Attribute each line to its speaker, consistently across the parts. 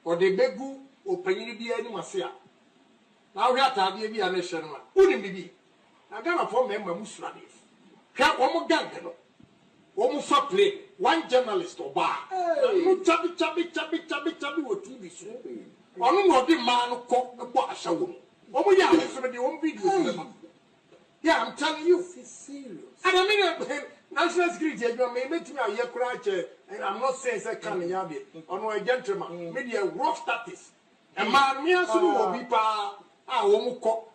Speaker 1: or the begu or penny be any masia. Now we have to have be a nation. Wouldn't be. I got a form member Musradis. Can't one more gang, almost a play. One journalist or bar. Chubby with TV. One more the man who caught the boss. Oh, yeah, somebody won't be. Yeah, I'm telling you. Serious. And I mean, national security, you may make me a year crash, and I'm not saying I can't have it. On my gentleman, maybe a rough status. And my mere will be pa. I won't cook.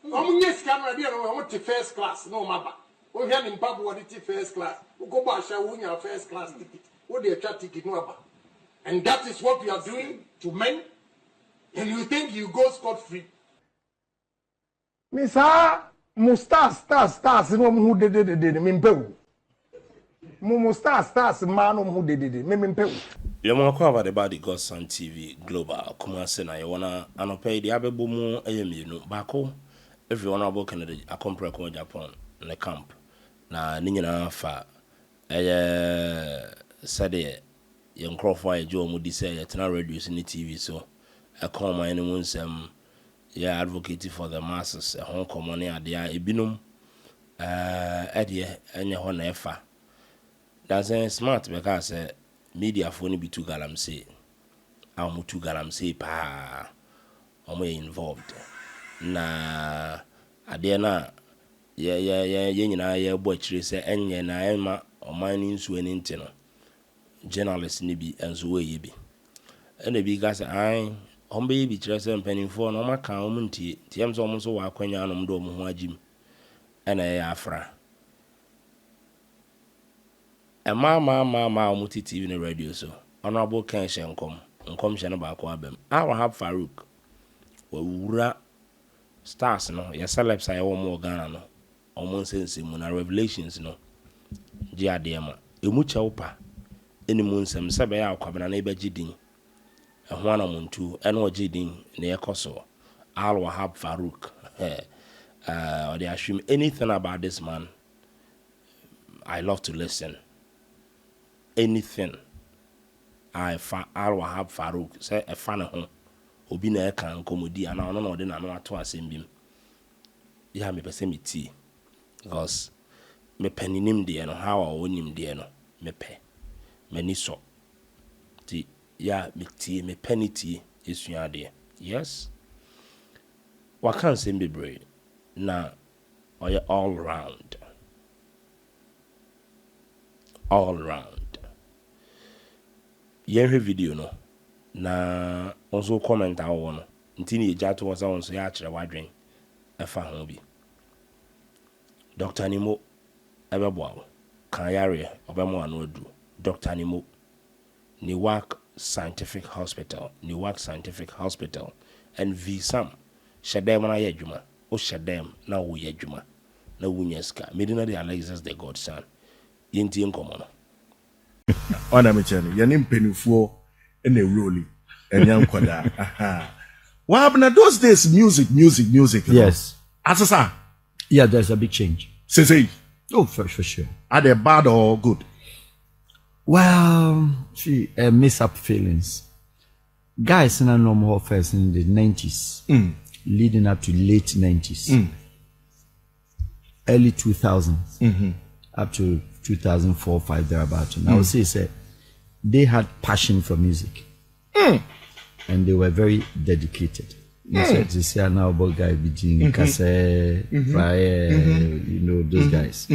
Speaker 1: Yes, camera, I want to first class, no matter. We have in Papua first class. We go back, shall win your first class ticket. What the chat ticket, no about. And that is what we are doing to men. And you think you go scot free.
Speaker 2: Misa, stars, no who did Mimpo. Mumu stars, man who did it, Mimpo.
Speaker 3: You want to cover the body Godson TV Global. Come on, say, I wanna pay the Abebumu, you Bako. Everyone about Canada, I come from Agyapong in the camp. Na Nina fa, said young Crawford Joe Moody say, it's not reducing the TV, so I call my anyone's advocating for the masses, a Hong Kong money at the Ibinum, Eddie, and your Hon Efa. That's smart because media phone be 2 galam say, I'm 2 galam say, pa, I'm involved. Na adena ya bochire se enye na ema omani nsu enti no journalist ni bi enso we bi ene bi ga se ai ombe bi kire se mpanimfo no maka omuntie tiem so omso wa akwanya no mdo omo ho agim ena ya afra ma omuti TV na radio so honorable kan hyenkom hye no ba ko abem Wahab Farouk wura stars no ya celebs ayo mo Ghana no omo sense mu na revelations no ji adema emu chewpa eni mu nsem sebe ya akwabena na ebegidin ehwa na muntu ene ogidin na yekoso Wahab Farouk or they assume anything about this man. I love to listen. Anything Wahab Farouk say a fan of home obi na eka nkomodi ana ono na ode na no ato asembim ya me pese me tea because me peninim de no how a wonim de no me pe mani so ti ya me tea me penity esua de yes wa kan sembebre na oya all round yenhwe video no na also comment awo no ntini ejato wasa wonso ya akere wadwen efa ho bi Dr. Nimo ebeboawo kan yare obemo anu adu Dr. Nimo Newark Scientific Hospital and Visam shedem na yadwuma o shedem na wo yadwuma na wunyeska medina de Alexis the godson yenti nkomo no
Speaker 4: ona mechani yanim penufuo ene roli enyam koda what happened at those days music
Speaker 5: yes
Speaker 4: asasa
Speaker 5: yeah there's a big change
Speaker 4: say
Speaker 5: oh for sure
Speaker 4: are they bad or good
Speaker 5: well see mess up feelings guys in a normal first in the 90s leading up to late 90s early 2000s up to 2004-5 thereabout and I would say they had passion for music and they were very dedicated. You see now about guy between Kase, you know those guys.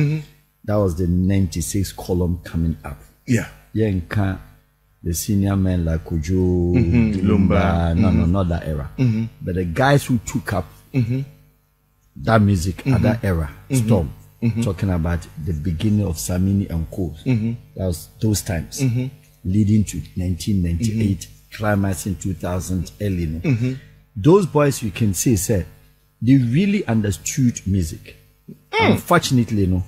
Speaker 5: That was the 96 column coming up.
Speaker 4: Yeah,
Speaker 5: the senior men like Kojo, Lumba, no, not that era. But the guys who took up that music at that era, Storm, talking about the beginning of Samini and Co. That was those times, leading to 1998, climax in 2000, early. Those boys, you can say, they really understood music. Unfortunately,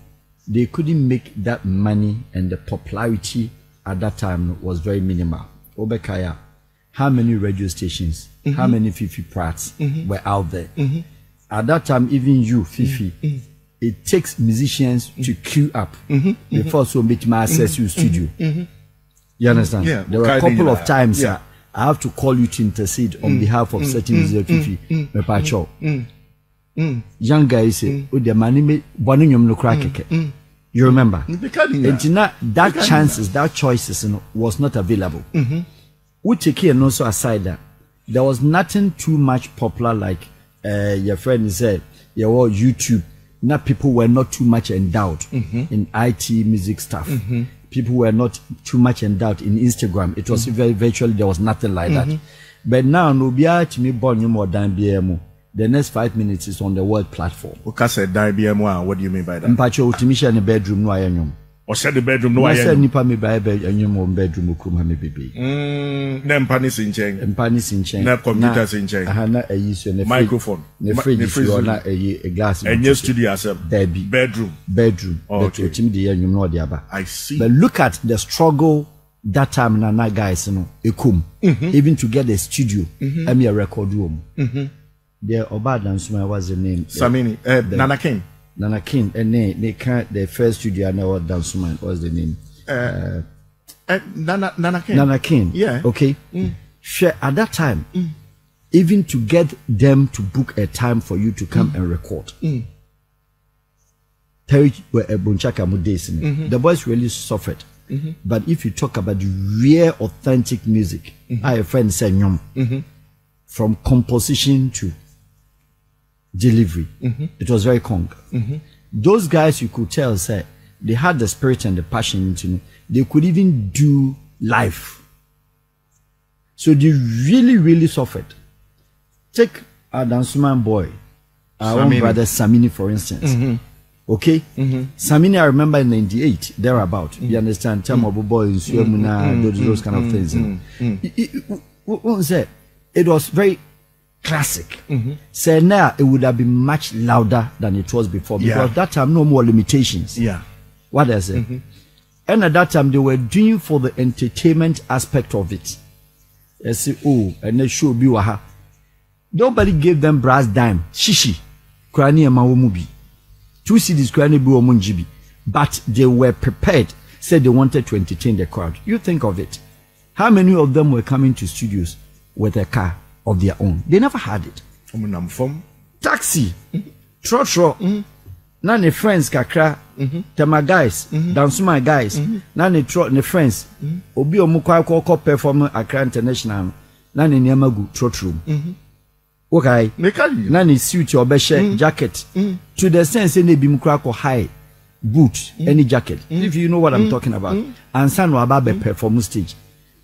Speaker 5: they couldn't make that money, and the popularity at that time was very minimal. Obekaya, how many radio stations, how many Fifi Prats were out there? At that time, even you, Fifi, it takes musicians to queue up before so make my access your studio. You understand?
Speaker 4: Yeah,
Speaker 5: there were a couple of times I have to call you to intercede on behalf of certain Fifi. Young guys say, "Oh, the money me born no crack." You remember? That chances, that choices, was not available. We take here and also aside that there was nothing too much popular like your friend said. Your YouTube. Now people were not too much endowed in IT music stuff. People were not too much endowed in Instagram. It was very virtually there was nothing like that. But now no be to me born you more than BMO. The next 5 minutes is on the world platform.
Speaker 4: Okay, said BMO. What do you mean by that?
Speaker 5: Mpacho utimisha in the bedroom no ayanyom.
Speaker 4: Or said the bedroom no
Speaker 5: ayanyom. Said nipa me by ayanyom bedroom ukuma me baby.
Speaker 4: Na mpani sincheng.
Speaker 5: Mpani sincheng.
Speaker 4: Na computer sincheng.
Speaker 5: Na ayi ne
Speaker 4: microphone.
Speaker 5: Ne fridge na a glass.
Speaker 4: And your studio as a
Speaker 5: bedroom.
Speaker 4: Okay.
Speaker 5: Utimi de ayanyom no diaba.
Speaker 4: I see.
Speaker 5: But look at the struggle that time na guys ekum. Even to get a studio, and a record room. The Obad Dansuma was the name.
Speaker 4: Samini, Nana King.
Speaker 5: Nana King, and they can't. The first studio I know Dansuma was the name.
Speaker 4: Nana King.
Speaker 5: Nana King.
Speaker 4: Yeah.
Speaker 5: Okay. At that time, even to get them to book a time for you to come and record. Terry Bunchaka Mudes. The boys really suffered. But if you talk about the real authentic music, I have a friend said from composition to delivery, it was very conk. Those guys you could tell say they had the spirit and the passion into it. They could even do live. So they really suffered. Take our Dansuman boy, our own brother Samini, for instance. Okay? Samini, I remember in 98, thereabout. You understand? Time of boys, those kind of things. What was that? It was very classic. Say now it would have been much louder than it was before because that time no more limitations.
Speaker 4: Yeah.
Speaker 5: What I say? And at that time they were doing for the entertainment aspect of it. They say, oh, and they show be waha. Nobody gave them brass dime. Shishi. Krani Amawomubi. 2 CDs Krani Buomunjibi. But they were prepared. Said they wanted to entertain the crowd. You think of it. How many of them were coming to studios with a car of their own? They never had it. Taxi, trotro, none friends kakra, tema guys, dansuma guys, none trot ne friends, obi omukwa perform Accra International, none nyamagu trotro. Okay, none suit your beshe jacket. To the sense any bimukra high boot, any jacket. If you know what I'm talking about, and son wa babe perform stage.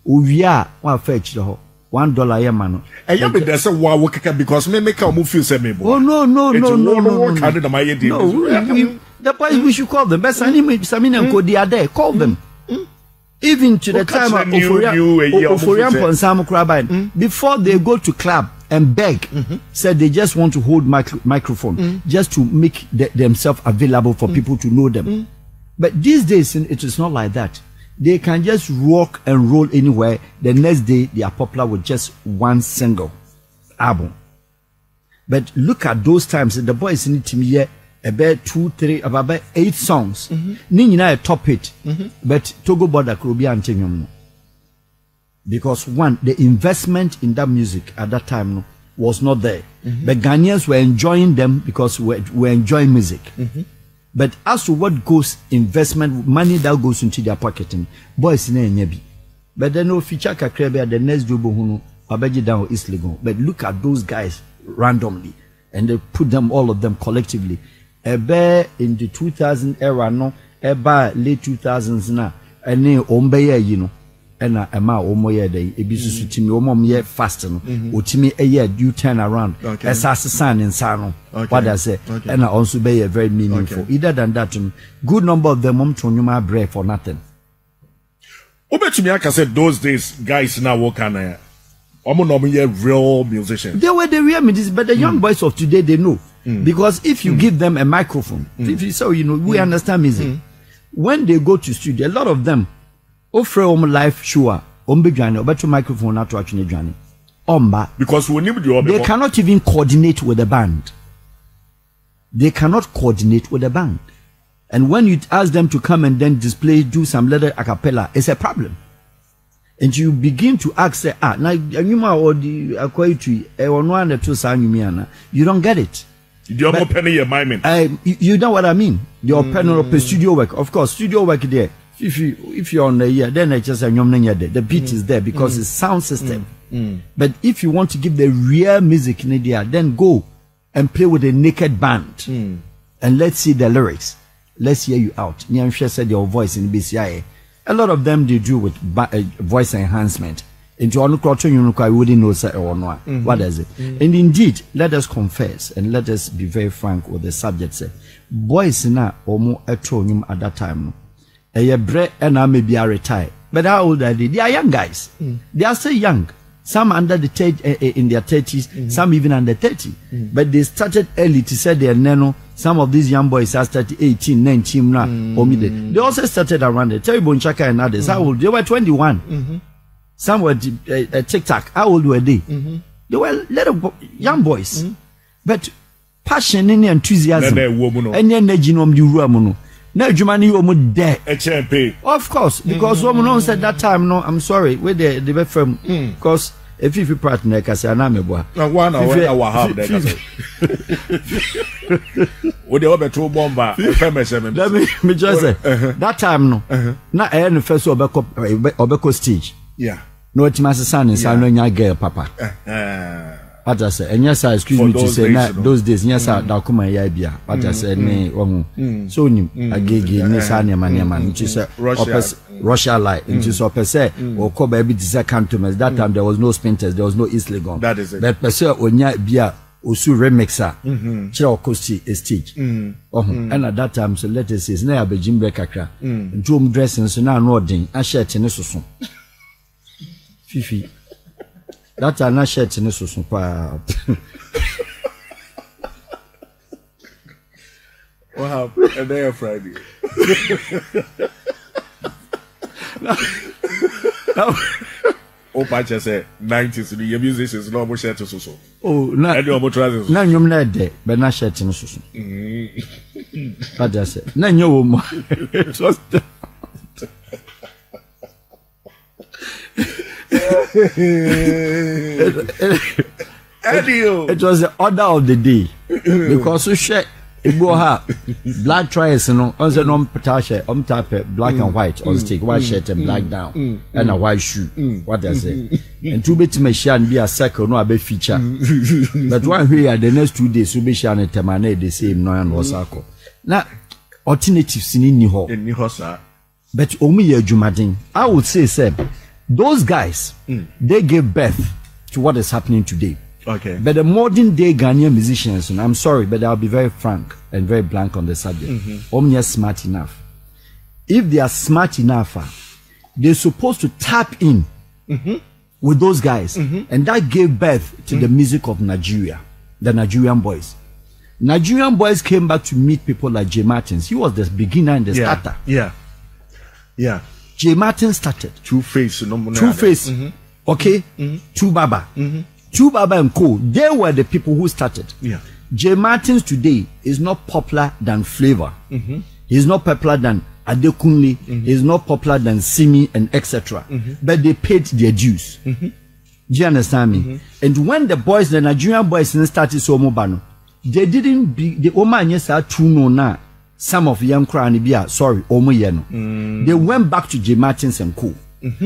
Speaker 5: Uvia wa fetch the $1 a man.
Speaker 4: And you be there say wow because me make a move feel say me.
Speaker 5: Oh no. The boys we should call them. Best anime Samina and Cody are there. Call them. Even to the time of Oforian Ponsam Kraban, before they go to club and beg, said they just want to hold microphone just to make themselves available for people to know them. But these days it is not like that. They can just rock and roll anywhere. The next day, they are popular with just one single album. But look at those times. The boys need to be about 2, 3, about 8 songs. Nina a top hit. But Togo Border Krobia and Tenyum. Because one, the investment in that music at that time was not there. But Ghanaians were enjoying them because we're enjoying music. But as to what goes investment money that goes into their pocketing, boys in nyebi. But then no feature kakrebe the next job hunu abeji down East Legon. But look at those guys randomly and they put them all of them collectively. Ebe in the 2000 era no, eba late 2000s na ene ombeye you know. Ena ema omoye dey ebisusu timi omom ye fast no otimi eye do turn around esase san nsa no what I say ena also be very meaningful either than that good number of them tonwuma break for nothing.
Speaker 4: Obetumi aka say those days guys now work on real musicians.
Speaker 5: They were the real musicians, but the young boys of today they know because if you give them a microphone if you say we understand music when they go to studio a lot of them offer live show be better microphone not to actually join
Speaker 4: because
Speaker 5: they cannot even coordinate with the band. They cannot coordinate with the band, and when you ask them to come and then display do some little a cappella, it's a problem. And you begin to ask, say, now you don't get it.
Speaker 4: You don't penny your miming.
Speaker 5: You know what I mean? Your penny of studio work. Of course, studio work there. If you're on the year, then it's just the beat is there because it's sound system. But if you want to give the real music in India, then go and play with a naked band. And let's see the lyrics. Let's hear you out. Nyansha said your voice in BCI. A lot of them they do with voice enhancement. Into one culture, you wouldn't know or no. What is it? And indeed, let us confess and let us be very frank with the subject. Say, boys na omo etronium at that time. A bre and I maybe are retired. But how old are they? They are young guys. They are still young. Some under the in their 30s, some even under 30. But they started early to say their nano. Some of these young boys are started 18, 19 now. They also started around the Terrible Chaka and others. How old? They were 21. Some were TikTok. How old were they? They were little young boys. But passion and enthusiasm. And energy no mdu na adwuma you omo there of course because woman no said that time no I'm sorry where the firm because if you partner ka say na mebo
Speaker 4: one Wahab there we dey obeto bomba let
Speaker 5: me just say that time no na no first obeko stage no timase san no nya girl papa what I say, and yes, excuse me to say that those days, yes, I come here, what I said, me, so I gave man, which is Russia light, which is per se, or call baby to second to me. That time there was no Spinters, there was no East Legon.
Speaker 4: That is it.
Speaker 5: But per se, when ya be a Usu remixer, Chao Costi a stage. And at that time, so let us say, now be Jim Becker, and two dressing, so now nodding, I share tennis. Fifi. That's a nice shirt in this super.
Speaker 4: Wow, a day of Friday. Oh, Pacha said 90s, the musicians is normal shirt to so.
Speaker 5: Oh, not your trousers. None you're not there, but not shirt in the so. But I said, none your woman. It was the order of the day because we share Wahab black trials no on the non patasha tape black and white on stick white shirt and black down and a white shoe what I say and two bit machine be a circle no be feature but one here the next 2 days we be share temane the same no and was circle now alternatives in ho but omi ye adwumaden I would say those guys, they gave birth to what is happening today.
Speaker 4: Okay.
Speaker 5: But the modern day Ghanaian musicians, and I'm sorry, but I'll be very frank and very blank on the subject. Omnia smart enough. If they are smart enough, they're supposed to tap in with those guys. And that gave birth to the music of Nigeria, the Nigerian boys. Nigerian boys came back to meet people like J. Martins. He was the beginner and the starter.
Speaker 4: Yeah.
Speaker 5: J. Martin started.
Speaker 4: Two Face.
Speaker 5: Okay. Two Baba. Two Baba and Co. They were the people who started. J. Martins today is not popular than Flavor. He's not popular than Adekunle. He's not popular than Simi and etc. But they paid their dues. Do you understand me? And when the boys, the Nigerian boys, started Somobano, they didn't be the Oman yes are two no na. Some of young Kranibia, sorry, Omoyeno. They went back to J. Martins and Co.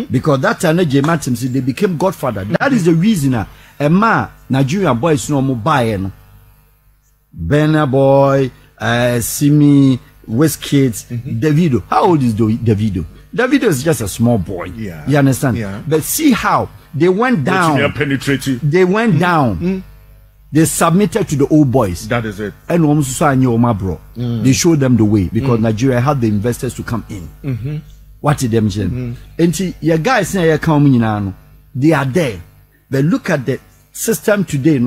Speaker 5: Because that time J. Martins, they became godfather. That is the reason Nigerian boys no more buying. Benna Boy, Simi, Westkids, Davido. How old is Davido? Davido is just a small boy. You understand? But see how they went down. They went down. They submitted to the old boys.
Speaker 4: That is it.
Speaker 5: And bro. They showed them the way because Nigeria had the investors to come in. What did them say? And your guys say you're coming in, they are there. But look at the system today.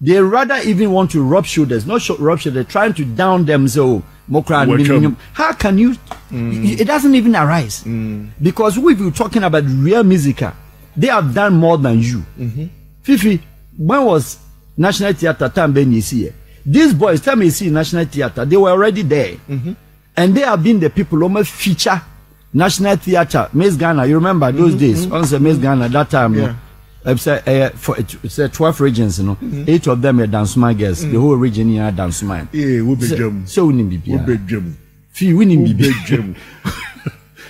Speaker 5: They rather even want to rub shoulders, not rub shoulders. They're trying to down them. So how can you? It doesn't even arise because if you're talking about real music, they have done more than you. Fifi, when was National Theatre time when you see it? These boys, time you see National Theatre, they were already there. And they have been the people who feature National Theatre, Miss Ghana. You remember those days? On Miss Ghana that time.
Speaker 4: Yeah.
Speaker 5: It's 12 regions, 8 of them are dance girls. The whole region here are dance man.
Speaker 4: Yeah, we be jam.
Speaker 5: So we need
Speaker 4: We be jam.
Speaker 5: Fi winning be
Speaker 4: jam.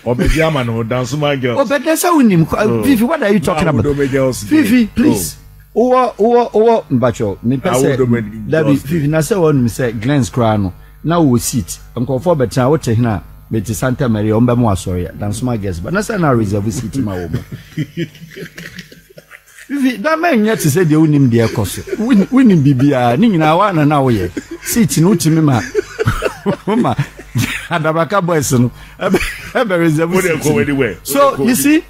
Speaker 4: Obediama no dance girls.
Speaker 5: Oh, but that's how we need. Fifi, what are you talking about? Fifi, please. Mbacho, me pese. That be Fifi. Na say one me say Glenn's crown. Now we sit. Uncle for better. What here? Betty Santa Maria. Ombe mo sorry. Dance girls. But na say na reserve seat ma wo. That man yet to say the unim dear cost. Winning Bibia, Nina one and now ye. Sit in Uchimima. Mama, Adabaka boys, so you see,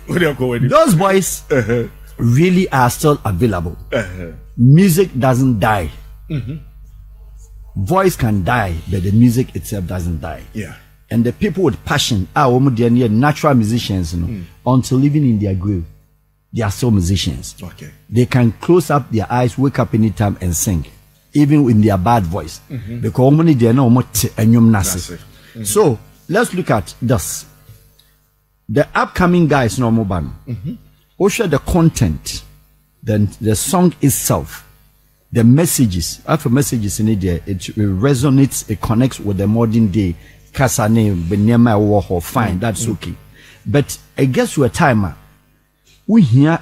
Speaker 5: those boys really are still available. Music doesn't die. Voice can die, but the music itself doesn't die.
Speaker 4: Yeah.
Speaker 5: And the people with passion are natural musicians, until even in their grave. They are still musicians.
Speaker 4: Okay.
Speaker 5: They can close up their eyes, wake up anytime and sing, even with their bad voice. Because only they know what nasi. So let's look at this. The upcoming guys no more ban. Also the content, then the song itself, the messages. After messages in it, it resonates, it connects with the modern day. Kasane, Benyama, Warhol, fine, that's okay. But it gets to a timer. We hear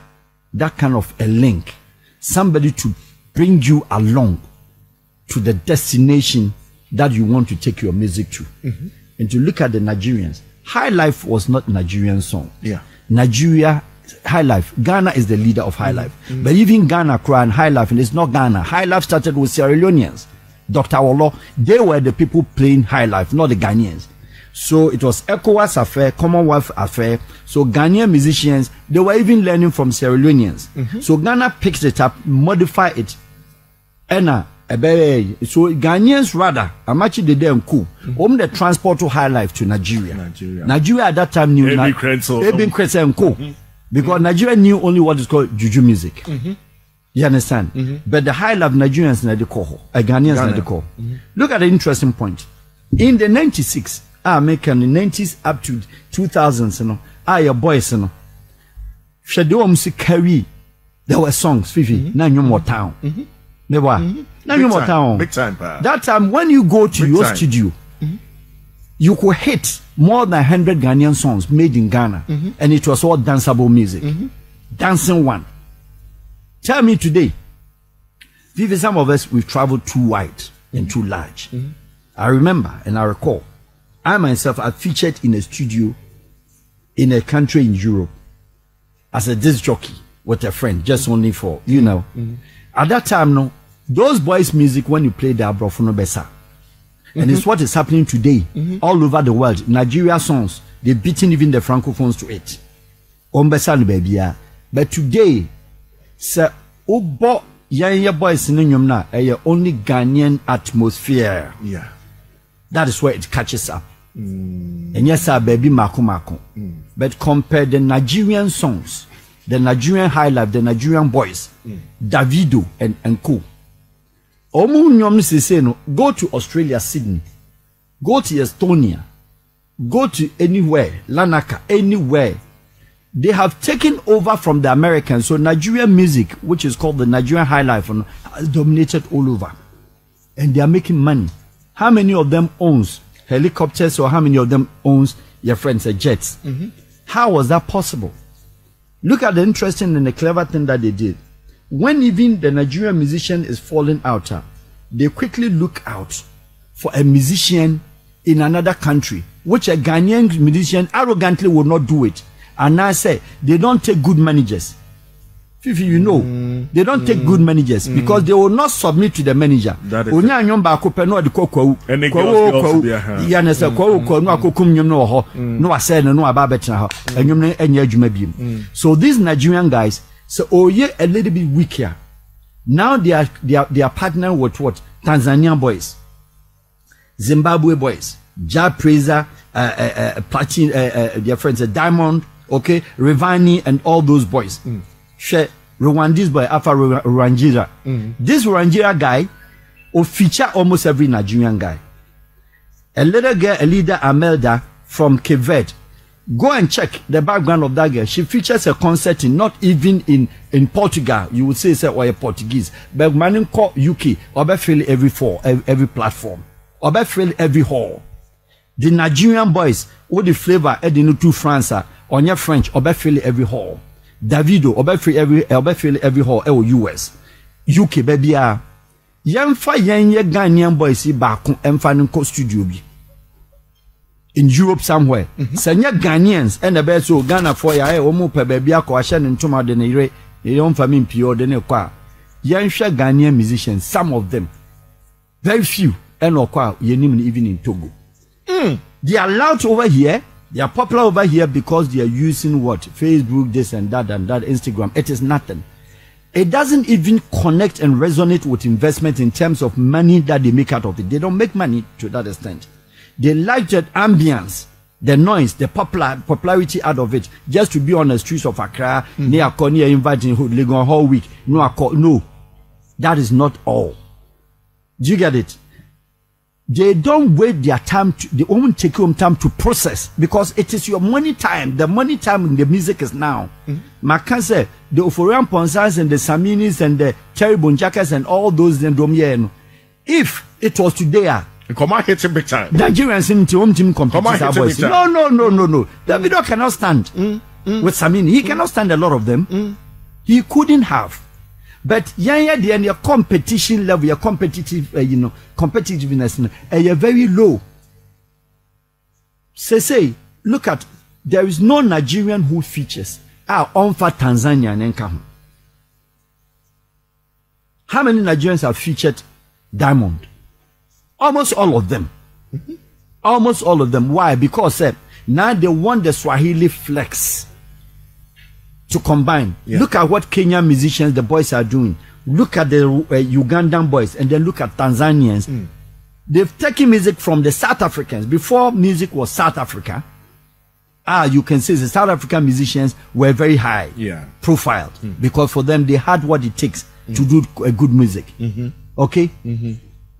Speaker 5: that kind of a link, somebody to bring you along to the destination that you want to take your music to. And to look at the Nigerians, High Life was not Nigerian song.
Speaker 4: Yeah.
Speaker 5: Nigeria, High Life, Ghana is the leader of High Life. But even Ghana cry and High Life, and it's not Ghana. High Life started with Sierra Leoneans. Dr. Wolo, they were the people playing High Life, not the Ghanaians. So it was ECOWAS affair, Commonwealth affair. So Ghanaian musicians, they were even learning from Sierra Leoneans. So Ghana picks it up, modify it. And so Ghanaians rather, I'm actually the damn cool. The transport to High Life to Nigeria. Nigeria at that time knew because Nigeria knew only what is called juju music. You understand? But the High Life Nigerians na the call, Ghanaians na the call. Look at the interesting point. In the 96. Making the 90s up to 2000s, your boys, Shadow music carry. There were songs, Fifi, now you more town. Never. Now you more town.
Speaker 4: Big time,
Speaker 5: that time when you go to your studio, you could hit more than 100 Ghanaian songs made in Ghana, and it was all danceable music. Dancing one. Tell me today, Vivi, some of us, we've traveled too wide and too large. I remember and I recall, I myself, I featured in a studio in a country in Europe as a disc jockey with a friend, just only for, At that time, no, those boys' music, when you play the Abrofono Besa, and it's what is happening today all over the world. Nigeria songs, they're beating even the Francophones to it. But today, sir, Obo Yanya boys in na only Ghanaian atmosphere.
Speaker 4: Yeah.
Speaker 5: That is where it catches up. And yes, sir, baby Mako. But compare the Nigerian songs, the Nigerian High Life, the Nigerian boys, Davido and co. Go to Australia, Sydney, go to Estonia, go to anywhere, Lanaka, anywhere. They have taken over from the Americans. So Nigerian music, which is called the Nigerian High Life, has dominated all over. And they are making money. How many of them owns helicopters, or how many of them owns your friends jets? How was that possible? Look at the interesting and the clever thing that they did. When even the Nigerian musician is falling out, they quickly look out for a musician in another country, which a Ghanaian musician arrogantly would not do it. And I say they don't take good managers. Fifi, they don't take good managers because they will not submit to the manager. So these Nigerian guys, so a little bit weaker. Now they are partnering with what? Tanzanian boys, Zimbabwe boys, Jab Praiser, their friends, Diamond, okay, Rivani, and all those boys. Rwandese boy, Alpha Rwangira. This Rwangira guy will feature almost every Nigerian guy. A little girl, a leader, Amelda from Cape Verde. Go and check the background of that girl. She features a concert in not even in Portugal. You would say or a Portuguese. But man call UK or fill every platform. Or fill every hall. The Nigerian boys with the flavor the to France or your French or fill every hall. Davido or fill every hall or US. UK baby Yemfa yenye Ghanaian boys back and studio bi. In Europe somewhere. Sanya Ghanaians and the best so Ghana for ya omo pe baby akwa and ntoma de ne yire ye yon family pio de ne kwa. Yenhwe Ghanaian musicians, some of them. Very few and okwa yenim even in Togo. They are loud over here. They are popular over here because they are using what? Facebook, this and that, Instagram. It is nothing. It doesn't even connect and resonate with investment in terms of money that they make out of it. They don't make money to that extent. They like that ambience, the noise, the popularity out of it, just to be on the streets of Accra, near Konya inviting Legon whole week. No, that is not all. Do you get it? They don't wait their time they won't take home time to process because it is your money time. The money time in the music is now. Makan say the Oforian Ponsans and the Saminis and the Cherry Bonjakas and all those if it was today,
Speaker 4: come on, hit him big time.
Speaker 5: Nigerians in home team competitors. No. Davido cannot stand with Samini. He cannot stand a lot of them. He couldn't have. But your competition level, your competitive, competitiveness, you're very low. Say, look at, there is no Nigerian who features. On for Tanzania and Enkahu. How many Nigerians have featured Diamond? Almost all of them. Almost all of them. Why? Because now they want the Swahili flex to combine. Look at what Kenyan musicians, the boys are doing. Look at the Ugandan boys and then look at Tanzanians. They've taken music from the South Africans. Before music was South Africa, you can say the South African musicians were very high profiled because for them they had what it takes to do good music. Okay?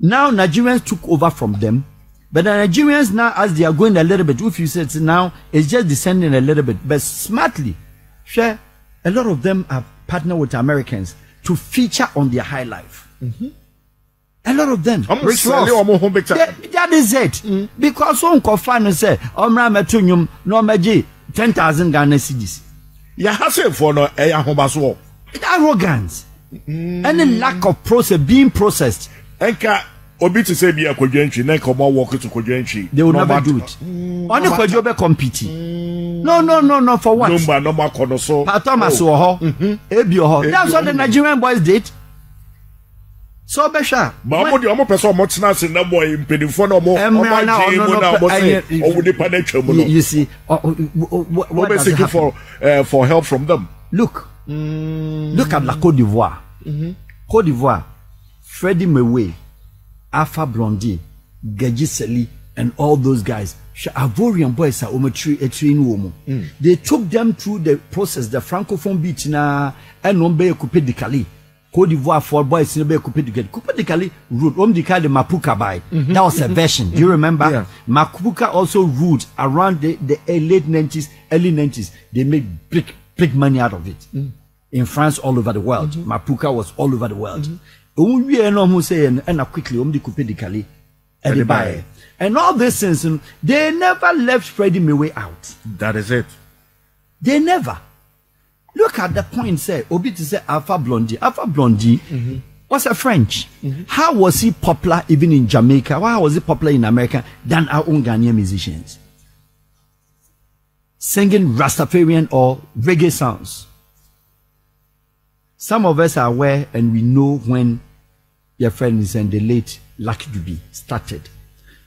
Speaker 5: Now Nigerians took over from them. But the Nigerians now, as they are going a little bit, if you said now, it's just descending a little bit, but smartly. Share, a lot of them have partnered with Americans to feature on their high life. A lot of them. That is it. Because one confine say, Omra Metunyum, no Maji, 10,000 Ghana cedis.
Speaker 4: Ya hase for no hobaso.
Speaker 5: Arrogance. Any lack of process being processed.
Speaker 4: Enka obi to say be a kwadwantwi na come work to kwadwantwi.
Speaker 5: They will never do it. Only kwadwo compete. No, for what?
Speaker 4: No more konoso.
Speaker 5: Thomas Ebio. That's what the Nigerian boys did. So Besha.
Speaker 4: But the omo person omo tena se na boy mpedifo na omo you see what is seeking for help from them.
Speaker 5: Look at la Côte d'Ivoire. Côte d'Ivoire, Freddie Mewe, Alpha Blondy, Gejiseli, and all those guys. Ivorian boys are they took them through the process, the francophone beat na and Nombe Coupe de Cali. Côte d'Ivoire for boys in the Coupe de Cali ruled the Mapuka by. That was a version. Do you remember? Yeah. Mapuka also ruled around the late 90s, early 90s. They made big money out of it. In France, all over the world. Mapuka was all over the world. Quickly, Coupe de Cali. And all these things, they never left Freddie Mewe out.
Speaker 4: That is it.
Speaker 5: They never. Look at the point, say, Obi to say Alpha Blondy. Alpha Blondy was a French. How was he popular even in Jamaica? Why was he popular in America than our own Ghanaian musicians? Singing Rastafarian or reggae songs. Some of us are aware and we know when your friend is in the late Lucky Dube started.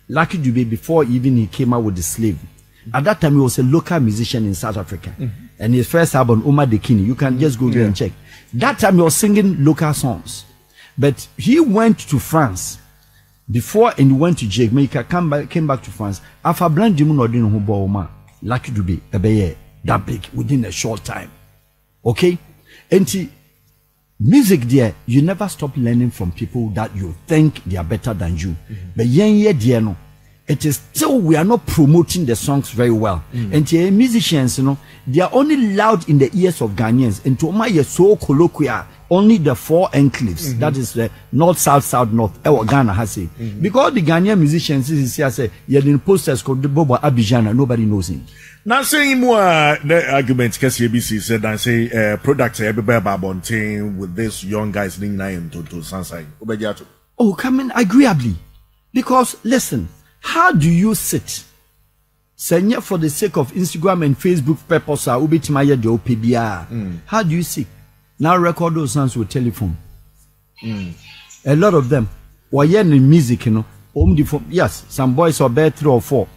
Speaker 5: Lucky Dube, before even he came out with the slave, at that time he was a local musician in South Africa. And his first album, Oma Dekini, you can just go there and check. That time he was singing local songs. But he went to France before and he went to Jamaica, came back to France. After Blanc Dimu Nodin Hubo Oma, Lucky Dube, Ebeye, that big within a short time. Okay? And music there, you never stop learning from people that you think they are better than you. But yen ye dear no, it is still we are not promoting the songs very well. And the musicians, you know, they are only loud in the ears of Ghanaians. And to my so colloquial, only the 4 enclaves, that is the north, south, north. Ghana has it. Because the Ghanaian musicians say, you're in posters called the Bobo Abidjan, nobody knows him.
Speaker 4: Now saying more the argument because ABC said and say products everywhere babonting with this young guys in nine to Sansai.
Speaker 5: Oh, come in agreeably. Because listen, how do you sit? Senya for the sake of Instagram and Facebook purpose ubitimaya de OPBR. How do you sit? Now record those songs with telephone. A lot of them were in music, you know. Yes, some boys are better 3 or 4.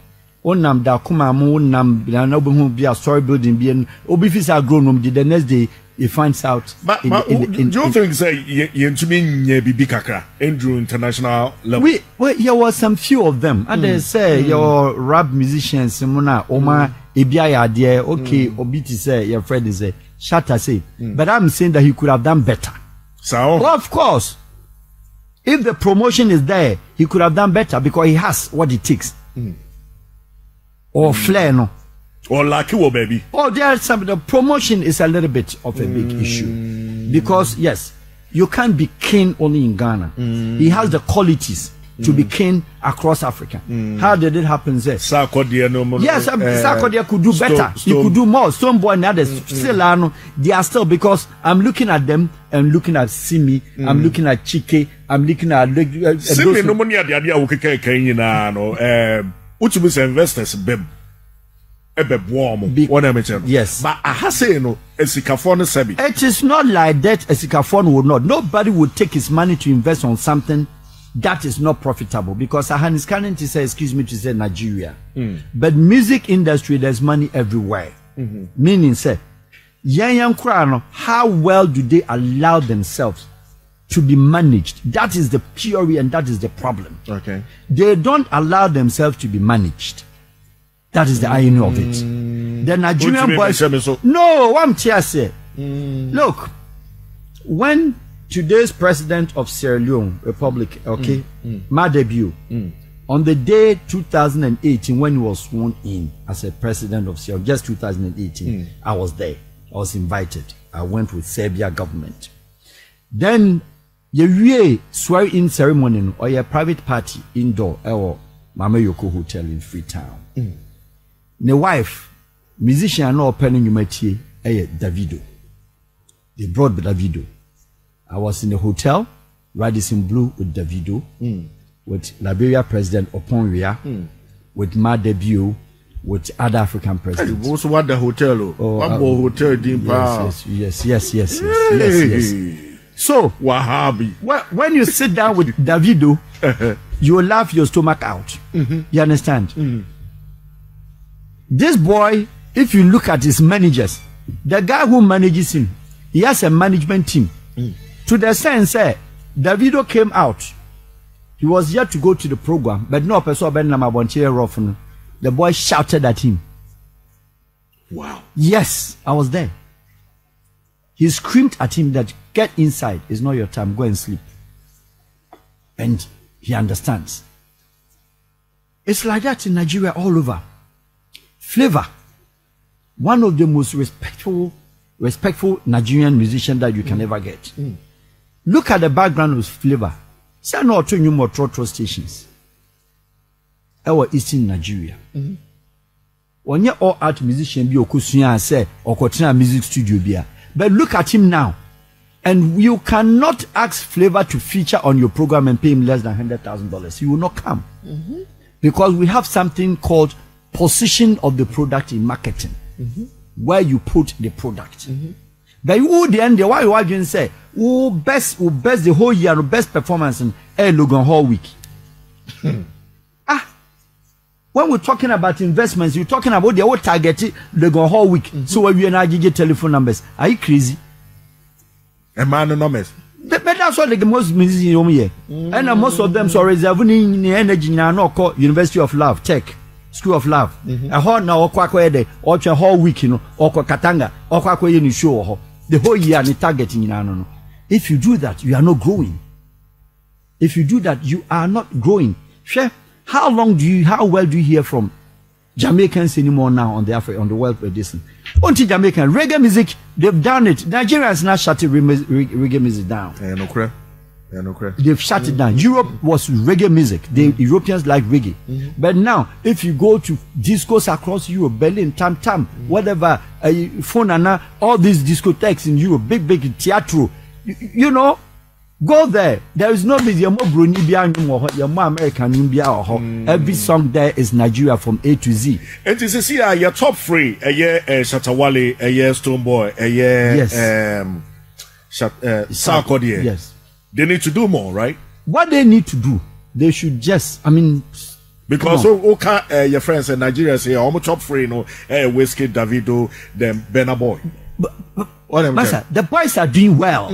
Speaker 5: Onam da kuma mu nam na obi be a story building be obi fi say grown the next day he finds out.
Speaker 4: But do you think say you to mean bibi kakra Andrew international level?
Speaker 5: Well, there was some few of them. And they say your rap musicians muna oma ebia ya there okay obi ti say your friend is a shatter say. But I'm saying that he could have done better.
Speaker 4: So
Speaker 5: well, of course. If the promotion is there, he could have done better because he has what it takes. Or flair, no.
Speaker 4: Or lucky, baby.
Speaker 5: Oh, there's some. The promotion is a little bit of a big issue because yes, you can't be king only in Ghana. He has the qualities to be king across Africa. How did it happen there?
Speaker 4: Sarkodie no.
Speaker 5: Yes, Sarkodie could do better. He could do more. Stoneboy and others still they are still because I'm looking at them and looking at Simi. I'm looking at Chike. I'm looking at
Speaker 4: Simi. No money at the idea of Kenya no. Which means investors beb warm.
Speaker 5: Yes.
Speaker 4: But I say no, Esikafon Sebi.
Speaker 5: It is not like that. Esikafon would not. Nobody would take his money to invest on something that is not profitable because Ahanis Kanin to say, excuse me to say Nigeria. But music industry, there's money everywhere. Meaning say, young Krano, how well do they allow themselves to be managed? That is the theory and that is the problem.
Speaker 4: Okay.
Speaker 5: They don't allow themselves to be managed. That is the irony of it. The Nigerian boys. No, I'm say. Look, when today's president of Sierra Leone Republic, okay, my debut, on the day 2018 when he was sworn in as a president of Sierra, just 2018, I was there. I was invited. I went with Serbia government. Then ye swear-in ceremony or a private party indoor or Mama Yoko Hotel in Freetown. The wife, musician no opening humanity, Davido. They brought Davido. I was in the hotel, Radisson Blue with Davido, with Liberia President Oponria, with my debut, with other African presidents.
Speaker 4: You also want the hotel?
Speaker 5: Hotel, yes. So,
Speaker 4: Wahabi.
Speaker 5: When you sit down with Davido, you will laugh your stomach out. You understand? This boy, if you look at his managers, the guy who manages him, he has a management team. To the sense, Davido came out. He was yet to go to the program, but no person the boy shouted at him.
Speaker 4: Wow.
Speaker 5: Yes, I was there. He screamed at him that get inside, it's not your time, go and sleep. And he understands. It's like that in Nigeria all over. Flavor, one of the most respectful Nigerian musicians that you can ever get. Look at the background of Flavor. Say no to new more trotro stations. Our Eastern Nigeria. When you're all art musician, be okusuya say or continue music studio be. But look at him now. And you cannot ask Flavor to feature on your program and pay him less than $100,000. He will not come. Because we have something called position of the product in marketing. Where you put the product. But who the end why you again say who best the whole year the best performance in Logan Hall week. When we're talking about investments, you're talking about the whole target Logan Hall week. So when we are get telephone numbers, are you crazy?
Speaker 4: A man numbers.
Speaker 5: But that's what the most musicians here. And most of them so reserving energy now no call University of Love Tech. School of Love. A whole now or a whole week, you know, or Katanga, or you show the whole year and targeting no. If you do that, you are not growing. If you do that, you are not growing. Sure. How well do you hear from Jamaicans anymore now on the world edition? Only Jamaican reggae music, they've done it. Nigerians now shut reggae music down. They've shut it down. Europe was reggae music. The Europeans like reggae. But now, if you go to discos across Europe, Berlin, Tam Tam, whatever, Fonana, all these discotheques in Europe, big theatro, you know, go there. There is no music. You're more Bruni, you're more American. Every song there is Nigeria from A to Z.
Speaker 4: And this is here your top three. Shatawale, Stoneboy,
Speaker 5: yes.
Speaker 4: Sarkodie.
Speaker 5: Yes.
Speaker 4: They need to do more, right?
Speaker 5: What they need to do, they should just,
Speaker 4: because your friends in Nigeria say, I'm top three, Whiskey, Davido, then Burna Boy.
Speaker 5: But the boys are doing well.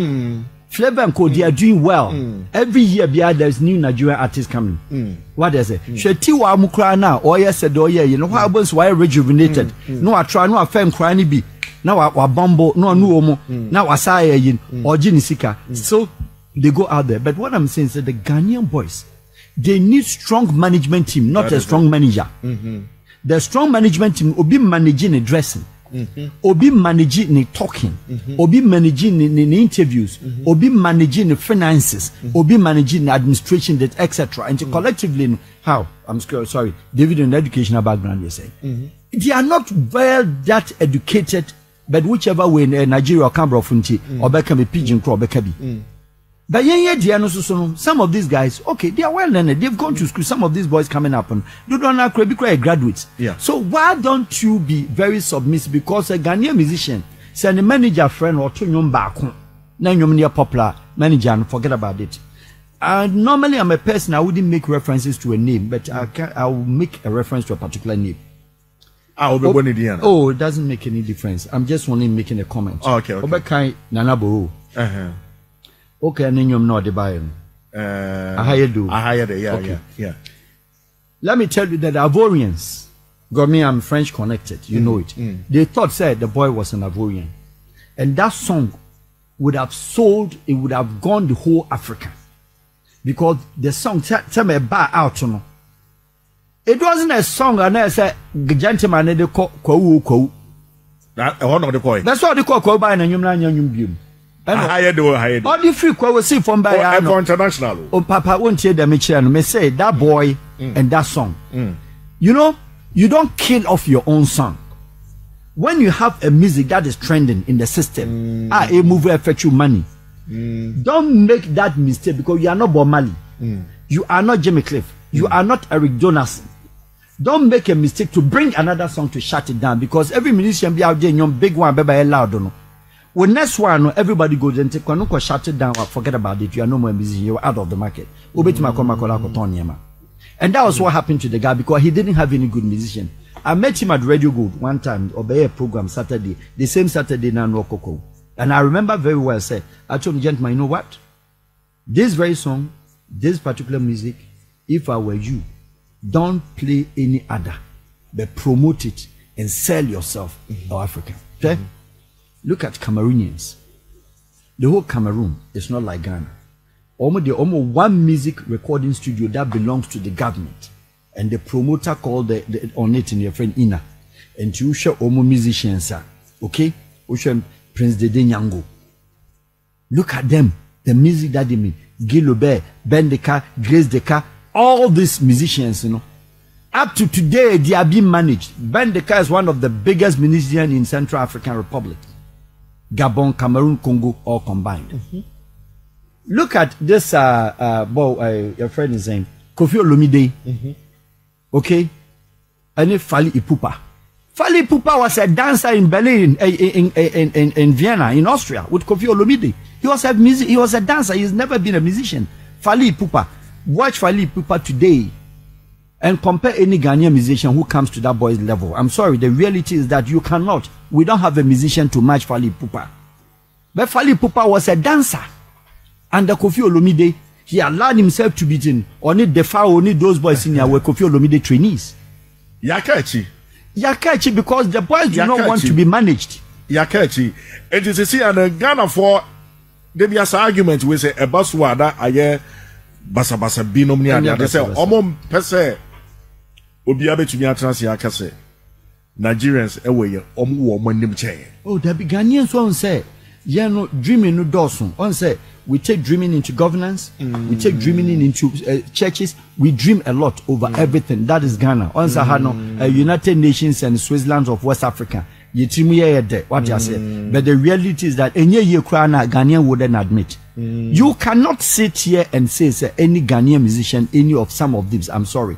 Speaker 5: Flavor and Co, they are doing well. Every year, there's new Nigerian artists coming. What does it? Shetiwa Mukra now, or yes, you know, what happens why rejuvenated? No, I try, no, I fam crying be. Now I bumble, no, now I say, or Jinisika. So they go out there. But what I'm saying is that the Ghanaian boys, they need strong management team, not a strong manager. The strong management team will be managing the dressing. Obi managing the talking, Obi managing the interviews, Obi managing the finances, Obi managing the administration, that etc. And collectively, how? I'm sorry, David, in educational background, you say they are not well that educated, but whichever way in Nigeria or Canberra Funti or become a pigeon crow, become. But some of these guys, okay, they are well learned. They've gone to school. Some of these boys coming up and they don't have to be graduates.
Speaker 4: Yeah.
Speaker 5: So why don't you be very submissive? Because a Ghanaian musician, send a manager friend or two young back home, then you're near popular manager and forget about it. And normally I'm a person, I wouldn't make references to a name, but I will make a reference to a particular name. Oh, it doesn't make any difference. I'm just only making a comment.
Speaker 4: Oh, okay.
Speaker 5: Okay, and then you're not the buyer.
Speaker 4: Yeah.
Speaker 5: Let me tell you that the Ivorians, got me, I'm French connected, you know it. They thought, said the boy was an Ivorian. And that song would have sold, it would have gone the whole Africa. Because the song, tell me about out, you know. It wasn't a song, and I said, gentleman, they call Kwa.
Speaker 4: That's
Speaker 5: what they call Kwa by and Yum.
Speaker 4: All
Speaker 5: the free Kwa was see from by
Speaker 4: international.
Speaker 5: Oh, Papa won't hear the Michelin. May say that boy and that song. You know, you don't kill off your own song. When you have a music that is trending in the system, a movie affect you money. Don't make that mistake because you are not Bob Marley. You are not Jimmy Cliff. You are not Eric Donaldson. Don't make a mistake to bring another song to shut it down because every musician be out there, your big one, baby, loud. When next one, everybody goes and take one, shut it down, forget about it. You are no more musician, you are out of the market. And that was what happened to the guy because he didn't have any good musician. I met him at Radio Gold one time, obey a program Saturday, the same Saturday now no Coco. And I remember very well, said, I told him, gentlemen, you know what? This very song, this particular music, if I were you, don't play any other, but promote it and sell yourself to Africa. Okay? Look at Cameroonians. The whole Cameroon is not like Ghana. Almost one music recording studio that belongs to the government. And the promoter called on it in your friend Ina. And you show musicians, okay? You show Prince Dede Nyango. Look at them. The music that they make. Gilobert, Ben Deka, Grace Deka, all these musicians, you know. Up to today, they are being managed. Ben Deka is one of the biggest musicians in Central African Republic. Gabon, Cameroon, Congo, all combined. Look at this, your friend is saying, Kofi Olomide. Okay? And Fali Ipupa. Fali Ipupa was a dancer in Berlin, in Vienna, in Austria, with Kofi Olomide. He was a dancer. He's never been a musician. Fali Ipupa. Watch Fali Ipupa today and compare any Ghanaian musician who comes to that boy's level. I'm sorry, the reality is that you cannot. We don't have a musician to match Fali Ipupa. But Fali Ipupa was a dancer. And the Kofi Olomide, he allowed himself to be in. Only the far, only those boys in here were Kofi Olomide trainees. Yakachi, because the boys do not want to be managed.
Speaker 4: Yakachi. And you see, and Ghana for there be an argument with a Baswada, basa binom ni ade ade say omo pese obi abetumi atranse akase Nigerians ewe omo wo manim che.
Speaker 5: Oh, there be Ghanaians who say, yeah, no dreaming no dosun. On say we take dreaming into governance, we take dreaming into churches. We dream a lot over everything. That is Ghana. On say United Nations and Switzerland of West Africa. You dream what you say, but the reality is that any year Ghanaian wouldn't admit. You cannot sit here and say any Ghanaian musician, any of some of these. I'm sorry.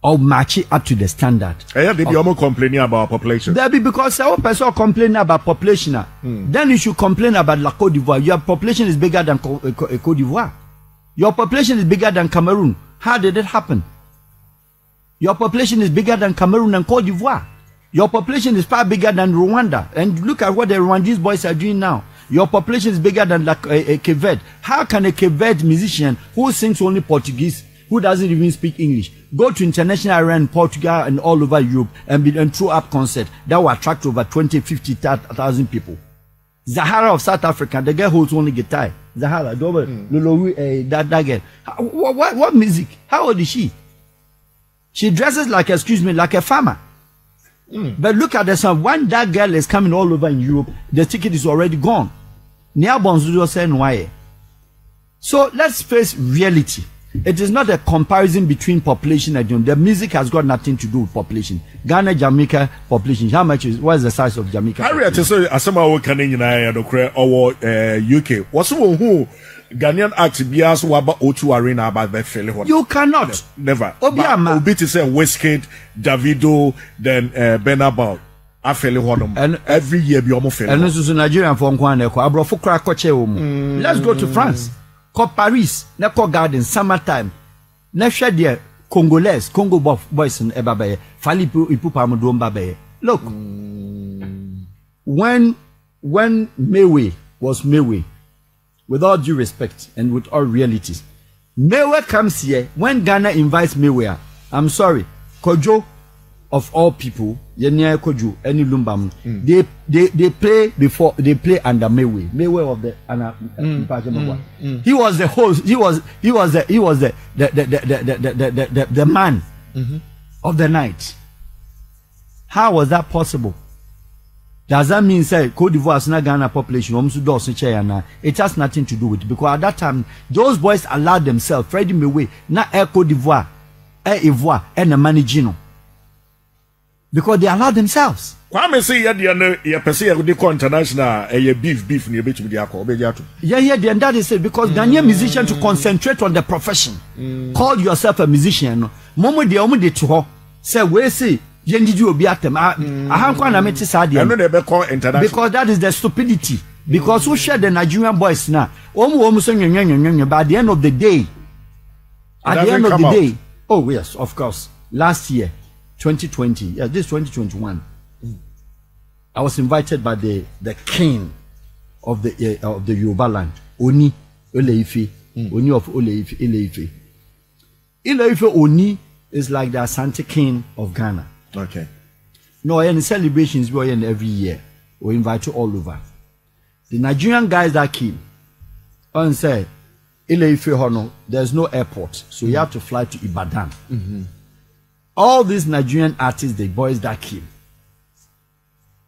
Speaker 5: Or match it up to the standard.
Speaker 4: Yeah, they be almost complaining about population.
Speaker 5: There be because some person complaining about population. Then you should complain about La Côte d'Ivoire. Your population is bigger than Côte d'Ivoire. Your population is bigger than Cameroon. How did it happen? Your population is bigger than Cameroon and Côte d'Ivoire. Your population is far bigger than Rwanda. And look at what the Rwandese boys are doing now. Your population is bigger than Cape Verde. How can a Cape Verde musician who sings only Portuguese, who doesn't even speak English, go to international arena in Portugal and all over Europe and throw up concert that will attract over 50,000 people? Zahara of South Africa, the girl holds only guitar. Zahara, that girl. What music? How old is she? She dresses like, like a farmer. But look at the song. When that girl is coming all over in Europe, the ticket is already gone. So let's face reality. It is not a comparison between population and the music has got nothing to do with population. Ghana, Jamaica population. How much is? What is the size of Jamaica?
Speaker 4: Harriet, so asema wo kan nyina no kre owo UK. What's who Ghanaian act bias waba O2 arena about the fele ho.
Speaker 5: You cannot.
Speaker 4: Never.
Speaker 5: Obiama.
Speaker 4: Obi to say Wizkid, Davido, then Benabal. Afele ho no. And every year be omo fele.
Speaker 5: And this is Nigerian for nkwan ekwa. Abrofo kra koche omo. Let's go to France. Call Paris, na call Garden, summertime. Na share there Congolese, Congo boys in Ebabaye, Falipu Ipupa Mudumbabaye. Look, when Mewe was Mewe, with all due respect and with all realities, Mewe comes here. When Ghana invites Mewe, I'm sorry, Kojo of all people, Yenya Kojo, any Lumbam, they play before they play under Mewe. Mewe of the he was the host. He was the man of the night. How was that possible? Does that mean say Côte d'Ivoire is not Ghana population? It has nothing to do with it, because at that time those boys allowed themselves. Freddie Mewe, not Air Côte d'Ivoire, Air Ivoire, and the Manigino. Because they allow themselves.
Speaker 4: Kwame say ya pese ya de international beef ni ebetumi de akọ obejato.
Speaker 5: Yeah, and that is it, because Ghanaian musician to concentrate on the profession. Call yourself a musician. Momo de omo de to ho. Say we say yendidi obi atem. Ahankwa na meti sa de.
Speaker 4: I know they be call international.
Speaker 5: Because that is the stupidity. Because who share the Nigerian boys now? Omo so nyenyenyenyen, but at the end of the day, oh yes, of course. Last year 2020, yeah, this 2021. I was invited by the king of the Yoruba land, Oni Ile-Ife, Oni of Ile-Ife. Ile-Ife Oni is like the Asante king of Ghana.
Speaker 4: Okay.
Speaker 5: No, and celebrations we are in every year. We invite you all over. The Nigerian guys that came and said, Ile-Ife Hono, there's no airport, so you have to fly to Ibadan. All these Nigerian artists, the boys that came,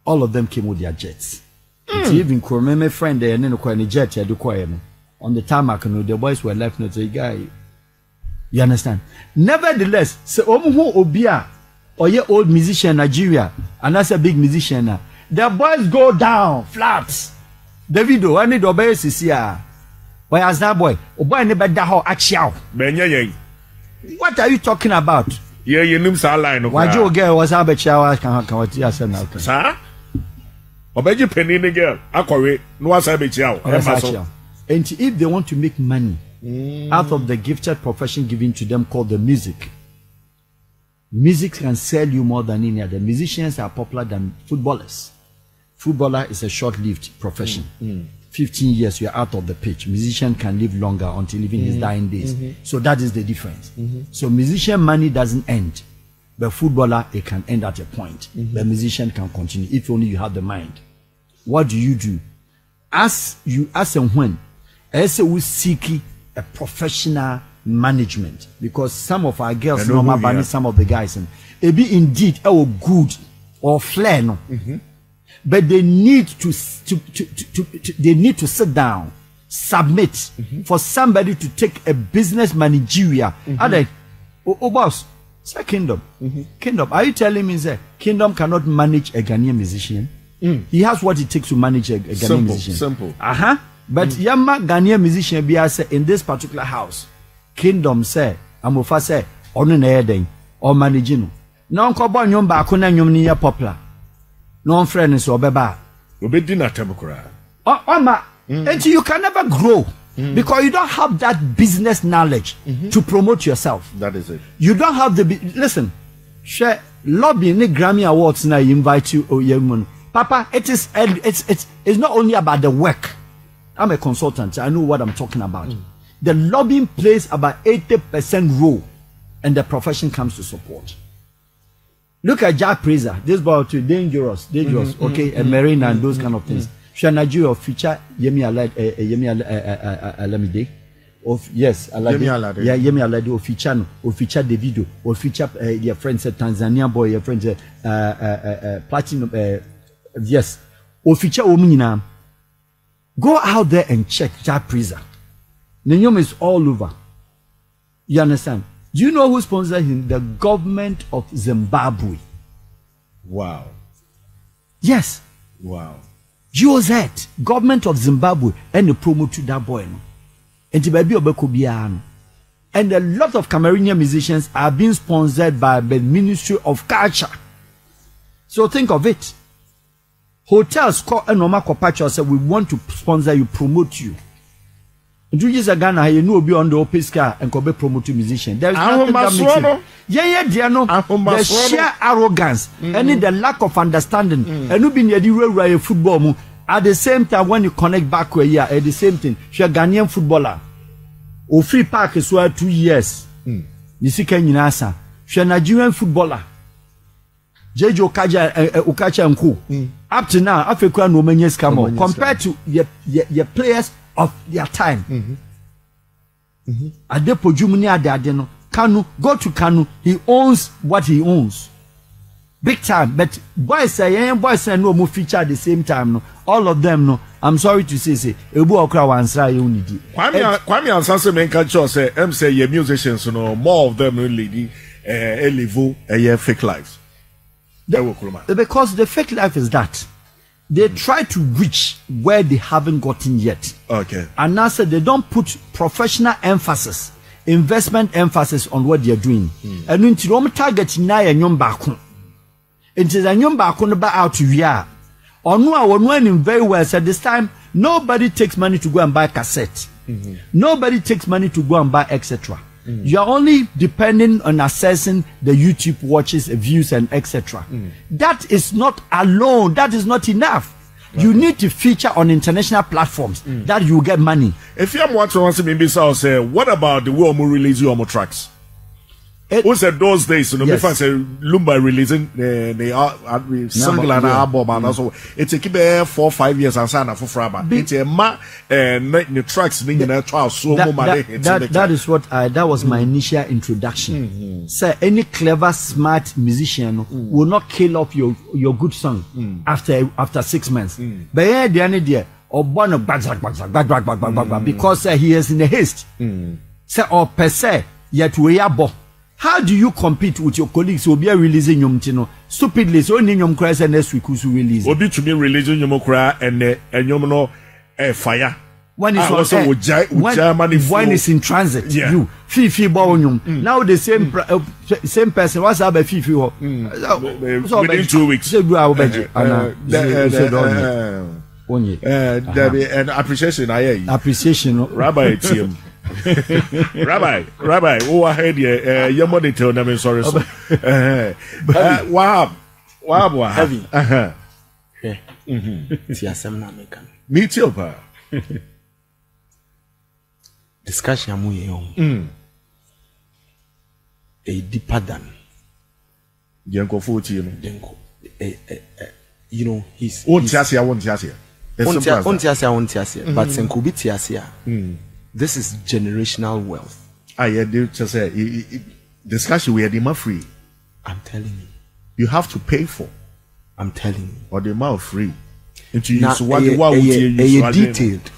Speaker 5: all of them came with their jets. Even my friend there, and then a jet on the tarmac, the boys were left not a guy. You understand? Nevertheless, so Obia or your old musician Nigeria, and that's a big musician now. The boys go down flat. Davido, I need obey Sisia. Why as that boy? Oboy never daho achiao. What are you talking about?
Speaker 4: Yeah, you know sa line of.
Speaker 5: Why you girl was about shower can what you say now?
Speaker 4: Sir? Obeji penny ni girl. Akore no was about chiao.
Speaker 5: And if they want to make money out of the gifted profession given to them called the music can sell you more than any other. Musicians are popular than footballers. Footballer is a short-lived profession. 15 years, you're out of the pitch. Musician can live longer until even his dying days. So that is the difference. So musician money doesn't end. But footballer, it can end at a point. The musician can continue if only you have the mind. What do you do? As and when, as we seek a professional management, because some of our girls normal banning some of the guys and it be indeed good or flair no. But they need to sit down, submit for somebody to take a business managerial. Boss, say Kingdom. Kingdom, are you telling me that Kingdom cannot manage a Ghanaian musician? He has what it takes to manage a Ghanaian musician.
Speaker 4: Simple.
Speaker 5: But Yama Ghanaian musician be say in this particular house, Kingdom say, Amofa say, on an air or managing. No kobo nyom ba ko na nyom ni popular. No friend is obeba.
Speaker 4: Obedi na temukura.
Speaker 5: And you can never grow because you don't have that business knowledge to promote yourself.
Speaker 4: That is it.
Speaker 5: You don't have the listen. Share lobbying the Grammy Awards now. Invite you, Papa. It's not only about the work. I'm a consultant. I know what I'm talking about. The lobbying plays about 80% role, and the profession comes to support. Look at Jack Praiser. This boy too dangerous. Okay, and Marina and those kind of things. Should Nigeria feature Yemi Alamide? Yes, Alade. Yeah, Yemi Alade or feature Davido or feature your friends Tanzania boy, your friends Platinum. Yes, or feature Omina. Go out there and check Jack Praiser. The name is all over. You understand? Do you know who sponsored him? The government of Zimbabwe.
Speaker 4: Wow.
Speaker 5: Yes.
Speaker 4: Wow.
Speaker 5: GOZ, government of Zimbabwe, and the promote to that boy. And a lot of Cameroonian musicians are being sponsored by the Ministry of Culture. So think of it. Hotels call a normal corporation say we want to sponsor you, promote you. And you use a Ghana, you know, be on the Opisca and could be promoting musician. There is nothing that makes it. Yeah, dear, no. The sheer arrogance and the lack of understanding. And you be near the real football. At the same time, when you connect back where you are, at the same thing, you're a Ghanaian footballer. O free park is where 2 years. You see, Kenyinasa. You're a Nigerian footballer. Jejo Okacha and Co. Up to now, Africa no many years come on. Compared to your players of their time. Adepo Jumuni Adadeno. Kanu, go to Kanu. He owns what he owns. Big time. But boys say no more feature at the same time. No. All of them, no. I'm sorry to say, Ebu Okra Wansra Unity.
Speaker 4: Kwame Ansanse menka cho say, say your musicians, no, more of them really live a fake lives.
Speaker 5: Because the fake life is that they try to reach where they haven't gotten yet.
Speaker 4: Okay.
Speaker 5: And now say they don't put professional emphasis, investment emphasis on what they're doing. And when you target na nyom baako, it is a nyom baako no ba out to via. Or no, I was very well. So this time, nobody takes money to go and buy cassette. Nobody takes money to go and buy etc. You are only depending on assessing the YouTube watches, views, and etc. That is not alone. That is not enough. Okay. You need to feature on international platforms that you get money.
Speaker 4: If you want to maybe say, what about the way we release your tracks? Who said those days? You know, if I say Lumba releasing the single and album, and so it's a keep 4 or 5 years and sign for Fraba. It's a the tracks being in a trial so
Speaker 5: that is what that was my initial introduction. Sir, any clever, smart musician will not kill off your good song after 6 months. But yeah, the idea or one of because he is in a haste. Sir, or per se, yet we are bo. How do you compete with your colleagues who will be releasing your tino stupidly? So in your crash and next week who's release?
Speaker 4: Obi to be releasing your cry and you know fire.
Speaker 5: When it's also with Germany, when it's in transit, you Fifi Bawnyum. Now the same person. What's up, Fifi?
Speaker 4: Within 2 weeks. And appreciation. Rabbi Tim. Rabbi, who are head here? Your money tell them sorry. Wahab.
Speaker 3: Heavy.
Speaker 4: Me too, pa.
Speaker 3: Discussion amu a deeper than
Speaker 4: Yanko 40,
Speaker 3: you know, he's
Speaker 4: won't just here.
Speaker 3: But Senkubi Tiasia. This is generational wealth.
Speaker 4: I just say discussion we are the free.
Speaker 6: I'm telling you.
Speaker 4: You have to pay for.
Speaker 6: I'm telling you.
Speaker 4: Or the amount free. Into
Speaker 6: Now,
Speaker 4: you
Speaker 6: detailed.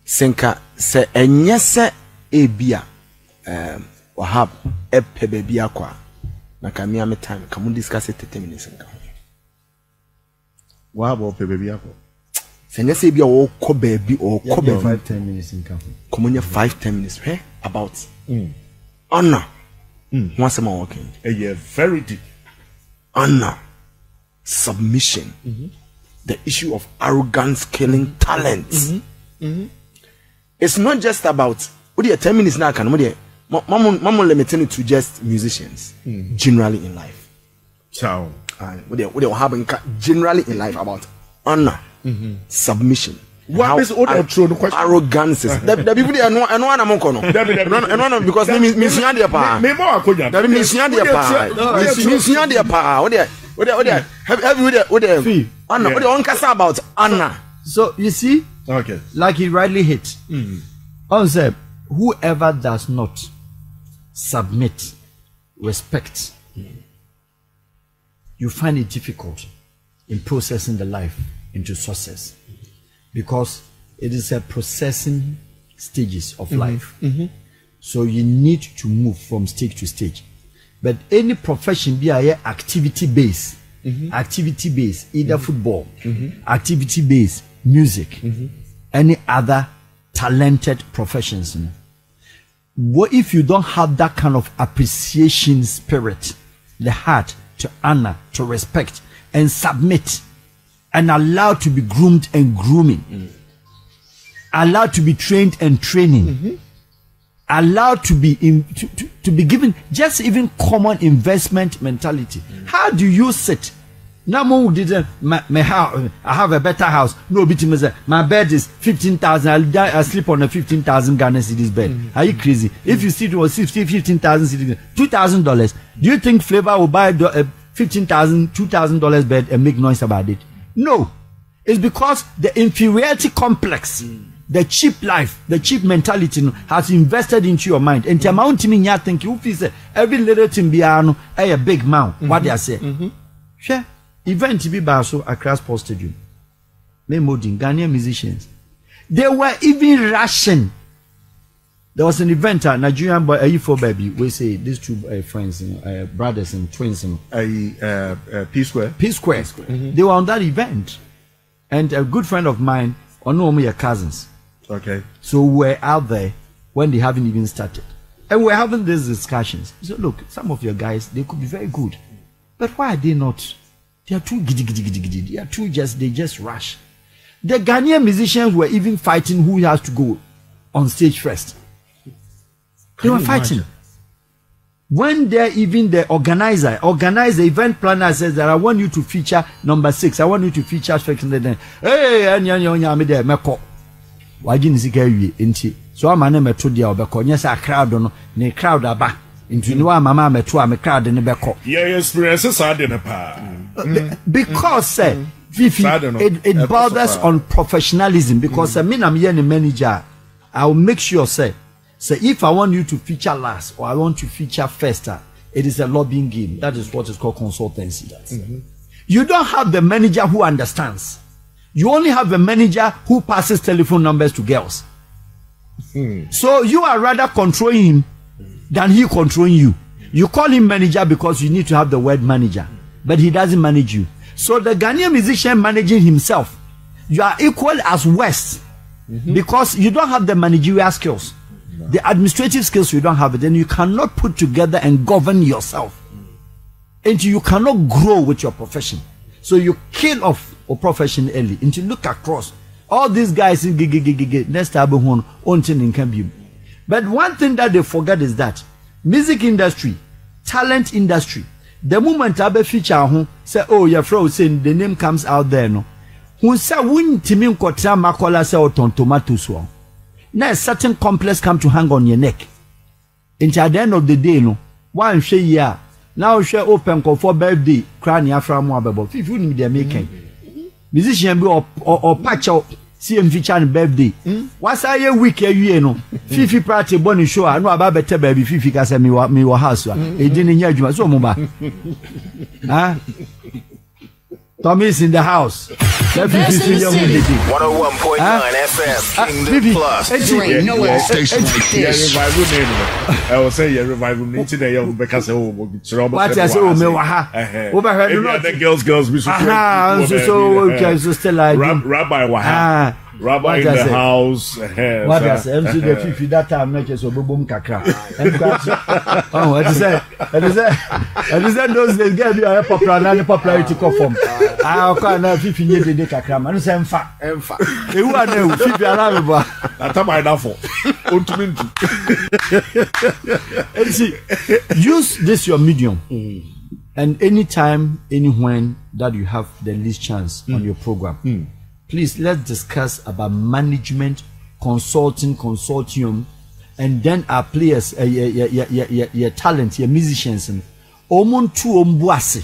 Speaker 6: Senka se enyese ebia Wahab epe baby akwa. Na kamia me time. Come discuss it 30 minutes nka.
Speaker 4: Wahab epe baby akwa.
Speaker 6: Senyese ebia o ko baby o ko baby
Speaker 5: 5-10 minutes nka.
Speaker 6: Come on 5-10 minutes. Hey, about honor. Once I'm working.
Speaker 4: Yeah, very deep.
Speaker 6: Honor, submission, the issue of arrogance killing talent. It's not just about what 10 minutes now can mama limiting it to just musicians generally in life.
Speaker 4: Ciao.
Speaker 6: What they having generally in life about honor, submission.
Speaker 4: What is all the question?
Speaker 6: Arrogance. The people they know I'm no because me sinya pa.
Speaker 4: Me more akonya.
Speaker 6: That me sinya pa. Me sinya pa. What they have Anna, what they onkasa about Anna.
Speaker 5: So you see,
Speaker 4: okay,
Speaker 5: like he rightly hit. Also, whoever does not submit, respect, you find it difficult in processing the life into success. Because it is a processing stages of life. So you need to move from stage to stage. But any profession be a activity based, either football, activity based, music, any other talented professions. What if you don't have that kind of appreciation spirit, the heart to honor, to respect, and submit? And allowed to be groomed and grooming, allowed to be trained and training, allowed to be to be given just even common investment mentality. How do you sit? Now, didn't I have a better house? No, my bed is 15,000. I sleep on a 15,000 Ghana cedis bed. Are you crazy? If you see it was 15,000 cedis, $2,000. Do you think Flavor will buy a $2,000 bed and make noise about it? No, it's because the inferiority complex, the cheap life, the cheap mentality has invested into your mind. And the amount me ya think you feel every little thing be a big mouth. What they say? Sure. Event to be baso across Sports Stadium. Me modin Ghanaian musicians. They were even rushing. There was an event at Nigerian boy A4 baby. We say these two friends, brothers and twins,
Speaker 4: P Square.
Speaker 5: They were on that event, and a good friend of mine, or no, my cousins.
Speaker 4: Okay.
Speaker 5: So we're out there when they haven't even started, and we're having these discussions. So look, some of your guys, they could be very good, but why are they not? They are too giddy. They are too they just rush. The Ghanaian musicians were even fighting who has to go on stage first. They were fighting. When even the organizer, the event planner says that I want you to feature number 6. I want you to feature section. Hey, me there meko. Why didn't you get you? So I'm an amateur there. Because yes, a crowd no, ne crowd aba. Into no mama meto me crowd ne beko.
Speaker 4: Yeah, experiences are in a pa.
Speaker 5: Because it bothers on professionalism. Because I mean I'm here the manager. I'll make sure So if I want you to feature last or I want to feature first, it is a lobbying game. That is what is called consultancy. You don't have the manager who understands. You only have a manager who passes telephone numbers to girls. So you are rather controlling him than he controlling you. You call him manager because you need to have the word manager, but he doesn't manage you. So the Ghanaian musician managing himself, you are equal as West because you don't have the managerial skills. The administrative skills, you don't have it, then you cannot put together and govern yourself. And you cannot grow with your profession. So you kill off a profession early. And you look across. All these guys in next time can be. But one thing that they forget is that music industry, talent industry, the moment I feature say, oh, your friend saying the name comes out there, no. Who say win timim kotra makola say oton tomatoes one. Now a certain complex come to hang on your neck. And at the end of the day, no, one share year. Now share open call for birthday, crying after more about if you need the making. Musician be or patch out CM feature birthday. What's a week you know? Fifi party bonny show. I know about better baby Fifi can say me wa house. It didn't hear you so mama. Huh? Tommy's in the house. Let Fifi see your
Speaker 7: 101.9 FM. Kingdom Plus.
Speaker 2: No station like this.
Speaker 4: I will say revival me today because
Speaker 5: what I say me wa ha. Over here
Speaker 4: the girls we
Speaker 5: so still like
Speaker 4: Rabbi Wahab. Rabbi in the house.
Speaker 5: What I say MC the Fifi that time not just obobom kakra. Oh, what is that? What is that those days get be popular and popularity come from. Ah, okay, na Fifi nye de kakra man say emfa. Ewu na Fifi ara me ba.
Speaker 4: That my that for.
Speaker 5: Use this your medium. And anytime, anywhen that you have the least chance on your program, please let's discuss about management, consortium, and then our players, your talent, your musicians. Omon tu ombuase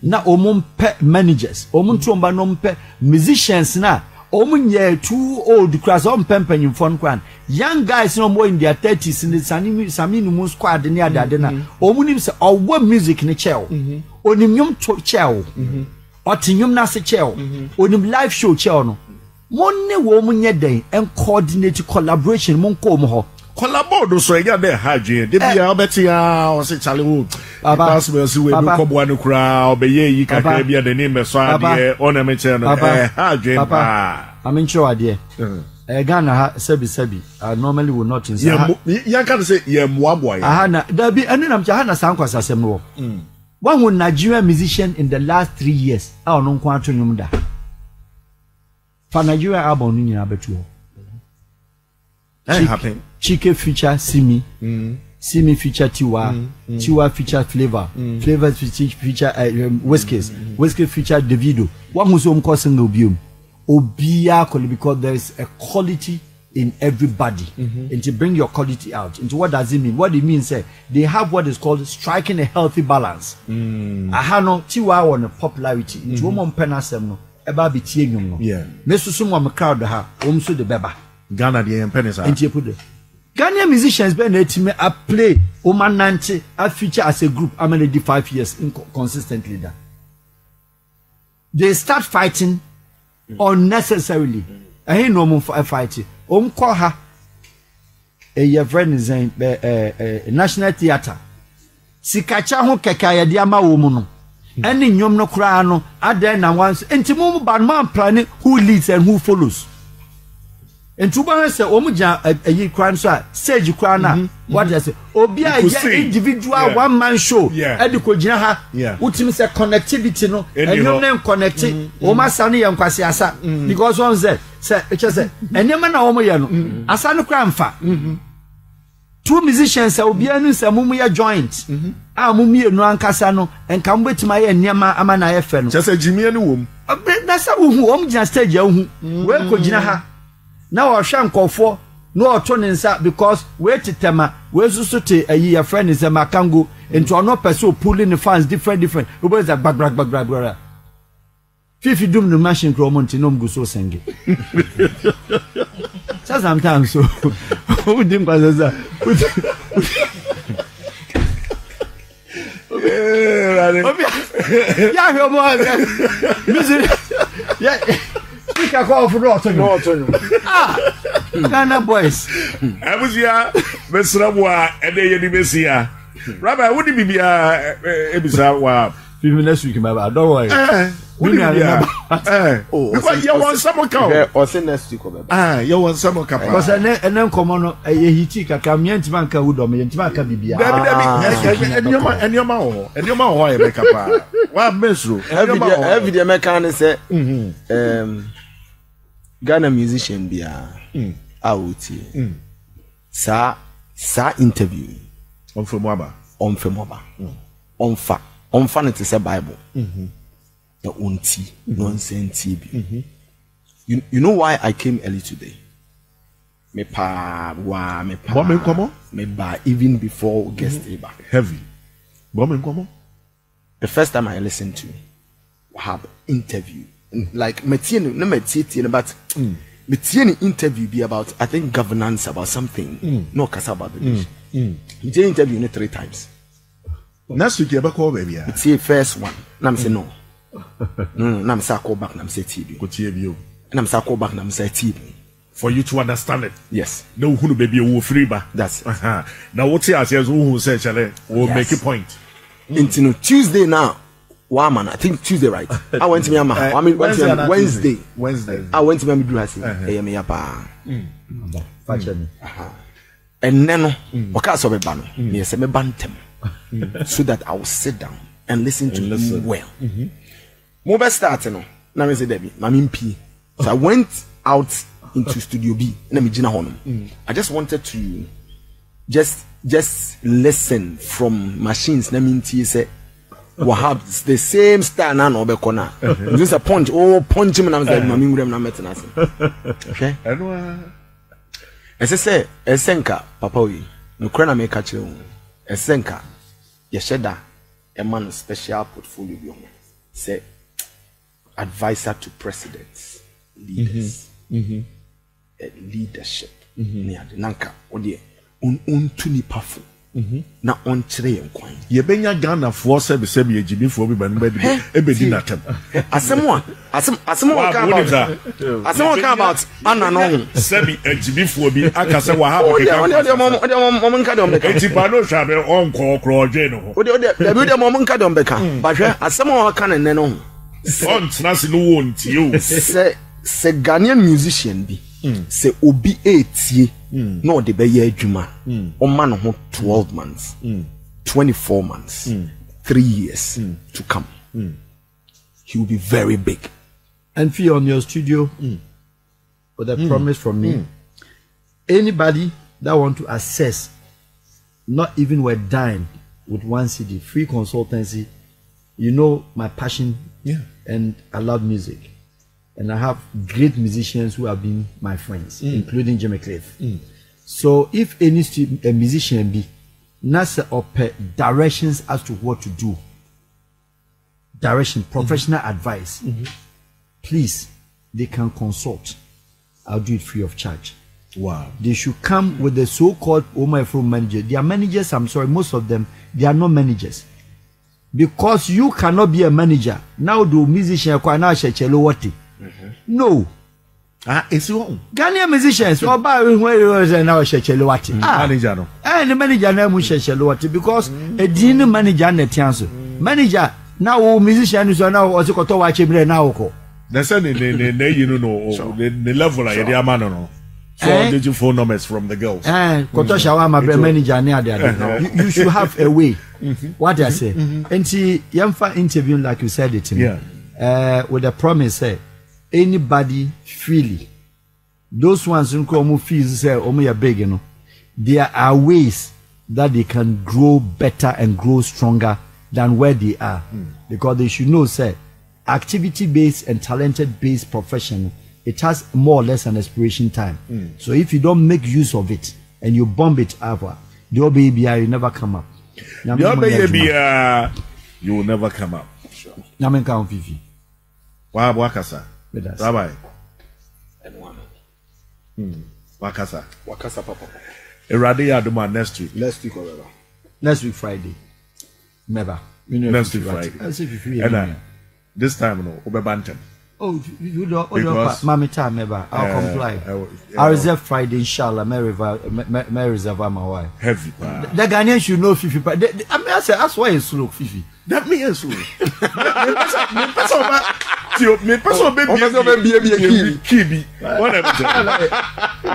Speaker 5: na omon pe managers. Omon tu omba no pe musicians na. Omun ye too old class on pempen in front kwan. Young guys no more in their 30s in the Saminu squad near Dadena. Omunim se or music in a chair. Onimium chair. Or tinium nasa chair. Onim live show chair no. Money woman ye day and coordinate collaboration monko mo.
Speaker 4: Collabore so ya be haje de bia obetia o se chale wo pass me so we ko bo anu kra obeye yi kakra bia de name so ade ona me che no haje pa
Speaker 5: I'm sure ade Ghana ha sebi normally will not inside
Speaker 4: ya can say ye moabo ya
Speaker 5: aha na da bi anu nam cha ha na san kwasa asem no one who Nigerian musician in the last 3 years a ono nko atonyum da fa Nigeria album ni nyina betu ho
Speaker 4: happen.
Speaker 5: Chike feature Simi, Simi feature Tiwa, Tiwa feature Flavor, Flavor feature Whiskers, Whiskers feature Davido. One who's home causing obium, obia because there is a quality in everybody, and to bring your quality out. Into what does it mean? What it means, they have what is called striking a healthy balance. Ahano Tiwa on popularity. Into woman penasem no, eba bi tie nyum no.
Speaker 4: Yeah.
Speaker 5: Mesusu mo crowd ha, omso de beba.
Speaker 4: Ghana the penisa.
Speaker 5: And you put it. Ghanaian musicians been a team I play Oman 90 I feature as a group I'm already 5 years consistently that. They start fighting unnecessarily. I ain't no more fighting. Call her your friend is in National Theatre. Sikacha ho kekaya diama woman. Any nyom no kra no ada na once ntimo man planning who leads and who follows. And to balance a ye crime sage crana, what I say, Obia individual one man show, Ediko Jinaha, Utim say connectivity no, and your name connecting, Oma Sani and Kwasiasa, because one said, and your man Omoyano, Asano Cramfa. 2 musicians Obianus and Mumia joint, Mumia no Ancasano, and come with my Nyama Amana FN.
Speaker 4: Just a Jimmy and womb.
Speaker 5: That's a woman just stage, where could Jinaha? Now I shan't call for no turning up because wait to tema, where's the city a year friend is a makango into an person pulling the fans different. Where's that bag. Fifi doom the machine cromonti no go so sing. Sometimes so who didn't pass that. Yeah, I call for Ghana boys.
Speaker 4: I was here, Mr. and then you Messia. Rabbi, what did be a
Speaker 5: next week, my don't worry.
Speaker 4: What you want someone come?
Speaker 6: Or say next week.
Speaker 4: You want someone come?
Speaker 5: Because and then come on a hitika kamient manka udom yentimaka bibia.
Speaker 4: And your mouth, why make up? What mesro?
Speaker 6: Every day, mechanic say, Ghana musician bia out sa interview
Speaker 4: on Femoba
Speaker 6: on it is a Bible the unti nonsense you know why I came early today me pa even before guest
Speaker 4: heavy
Speaker 6: the first time I listened to Wahab interview like but me tie any interview be about I think governance about something. No kasa about the dish. Me tie interview ne 3 times.
Speaker 4: Next week you call baby.
Speaker 6: Me tie first one. Na me say no. No, na me say call back na me say TB.
Speaker 4: Go tie you.
Speaker 6: Na me say call back na me say TB.
Speaker 4: For you to understand it.
Speaker 6: Yes.
Speaker 4: No who baby you free ba.
Speaker 6: That's it.
Speaker 4: Now what you say who say chale will make a point.
Speaker 6: Into Tuesday now. Wow, man, I think Tuesday, right? I went to Myanmar. I mean, Wednesday. I went to Myanmar. I said, "Hey, pa." And then, okay, so me ban. Me say me ban them, so that I will sit down and listen to him well. Move start, no. Now me say, Debbie, I'm P. So I went out into Studio B. And I just wanted to just listen from machines. Let me say. Wahab the same style na no be corner. This a punch punch him na say mami ngurem na metina se. Okay? Say esenka papa wi. No kra na make kire wo. Esenka ye sheda a man special portfolio bi on. Say advisor to presidents, leaders. Leadership. Ni ade nanka ode untu ni pafo. Na on chere nkwan
Speaker 4: ye benya Ghana for service be ejimi for be ban be di na tem
Speaker 6: asemo ka about ana no
Speaker 4: se be ejimi for bi aka se Wahab
Speaker 6: ode mom nka de ombeka
Speaker 4: etipa no hwa be on kokro odwe no ho
Speaker 6: ode mom nka de ombeka ba hwe asemo aka ne no
Speaker 4: on trans no won tie o
Speaker 6: se Ghanaian musician bi se obi etie no de be ye adwuma o ma no ho 12 months 24 months 3 years to come he will be very big.
Speaker 5: And for on your studio with a promise from me, anybody that want to assess not even we're dying with 1 CD free consultancy, you know my passion, and I love music. And I have great musicians who have been my friends, including Jimmy Cliff. So if any a musician be NASA or directions as to what to do, professional advice, please, they can consult. I'll do it free of charge.
Speaker 4: Wow.
Speaker 5: They should come with the so-called my from manager. They are managers, I'm sorry, most of them, they are not managers. Because you cannot be a manager. Now do musician now what? No.
Speaker 4: It's wrong.
Speaker 5: Ghanaian musicians, or by where now Shechelowati.
Speaker 4: Manager no.
Speaker 5: And the manager now Shechelowati because a dinner manager and a chance. Manager now musicians are now also got to watch him now.
Speaker 4: That's the level like the man no. So did you phone numbers from the girls?
Speaker 5: And Kotoshawa my manager near there. You should have a way. What I say. And see Yamfa interview like you said it to me. With a promise say anybody freely, those ones who come feel say you're big, you know, there are ways that they can grow better and grow stronger than where they are, because they should know say activity based and talented based profession, it has more or less an expiration time. So if you don't make use of it and you bomb it over, the baby you never come up.
Speaker 4: You will never come up. Sure. Wahab Wakasa. Rabbi. Wakasa.
Speaker 6: Wakasa papa.
Speaker 4: Eradi Aduma next week.
Speaker 6: Next week whatever.
Speaker 5: Next week Friday. Never.
Speaker 4: Next week Friday. And this time no Obebantem.
Speaker 5: Oh, you don't. Mami time never. I'll comply. I'll reserve Friday, inshallah. May reserve my wife.
Speaker 4: Heavy.
Speaker 5: The Ghanaian should know Fifi. I mean, I say that's why it's slow, Fifi.
Speaker 4: That means slow. Me person baby kibi. Whatever.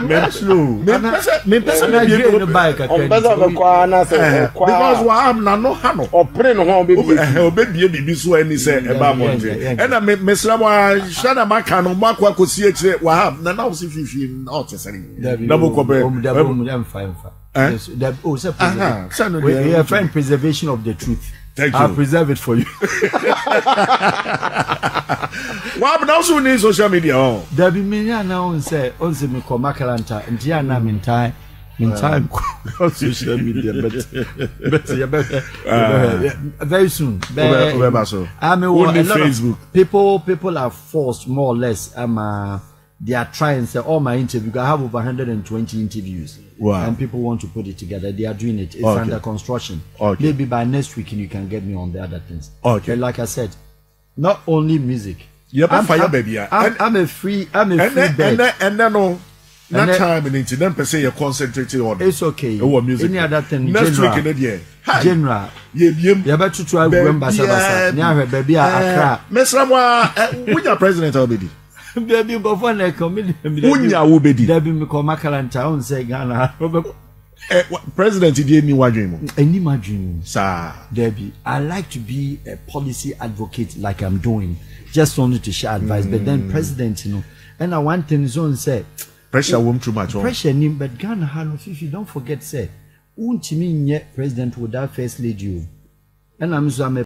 Speaker 4: Me slow. Me person
Speaker 5: baby no bike.
Speaker 4: Because Wahab na no hano.
Speaker 6: Opre no ho baby.
Speaker 4: Baby so any say eba monte. And me mesra shana maka no makwa kosi ekire Wahab na now see Fifi out sari. Double cover.
Speaker 5: We are trying preservation of the truth.
Speaker 4: Thank you.
Speaker 5: I'll preserve it for you.
Speaker 4: Wahab now so need social media.
Speaker 5: There be many now say me call Makalanta and Diana in time social media, but very soon. Facebook. People are forced more or less. they are trying. Say all my interviews. I have over 120 interviews.
Speaker 4: Wow.
Speaker 5: And people want to put it together. They are doing it. It's
Speaker 4: Okay.
Speaker 5: under construction.
Speaker 4: Okay.
Speaker 5: Maybe by next week you can get me on the other things.
Speaker 4: Okay.
Speaker 5: But like I said, not only music.
Speaker 4: Yeah, but fire baby.
Speaker 5: I'm a free bird.
Speaker 4: And then no.
Speaker 5: And
Speaker 4: That time in it, then per se you're concentrating on.
Speaker 5: It's okay.
Speaker 4: Oh, music.
Speaker 5: Any other thing.
Speaker 4: Next week in the year.
Speaker 5: General.
Speaker 4: Yeah.
Speaker 5: You better try remember Sabasa. Near baby Accra.
Speaker 4: Mesramwa, when your president already.
Speaker 5: Baby before na comedy.
Speaker 4: Unya ubedi.
Speaker 5: Debi me ko makalanta on say Ghana.
Speaker 4: President did any dream.
Speaker 5: Any my dream.
Speaker 4: Sir.
Speaker 5: Debbie, I like to be a policy advocate like I'm doing. Just only to share advice. But then president, you know. And I want things on say
Speaker 4: Pressure won't too much.
Speaker 5: Pressure nim, but Ghana has if you don't forget say, untimi nye president without first lady. And I'm so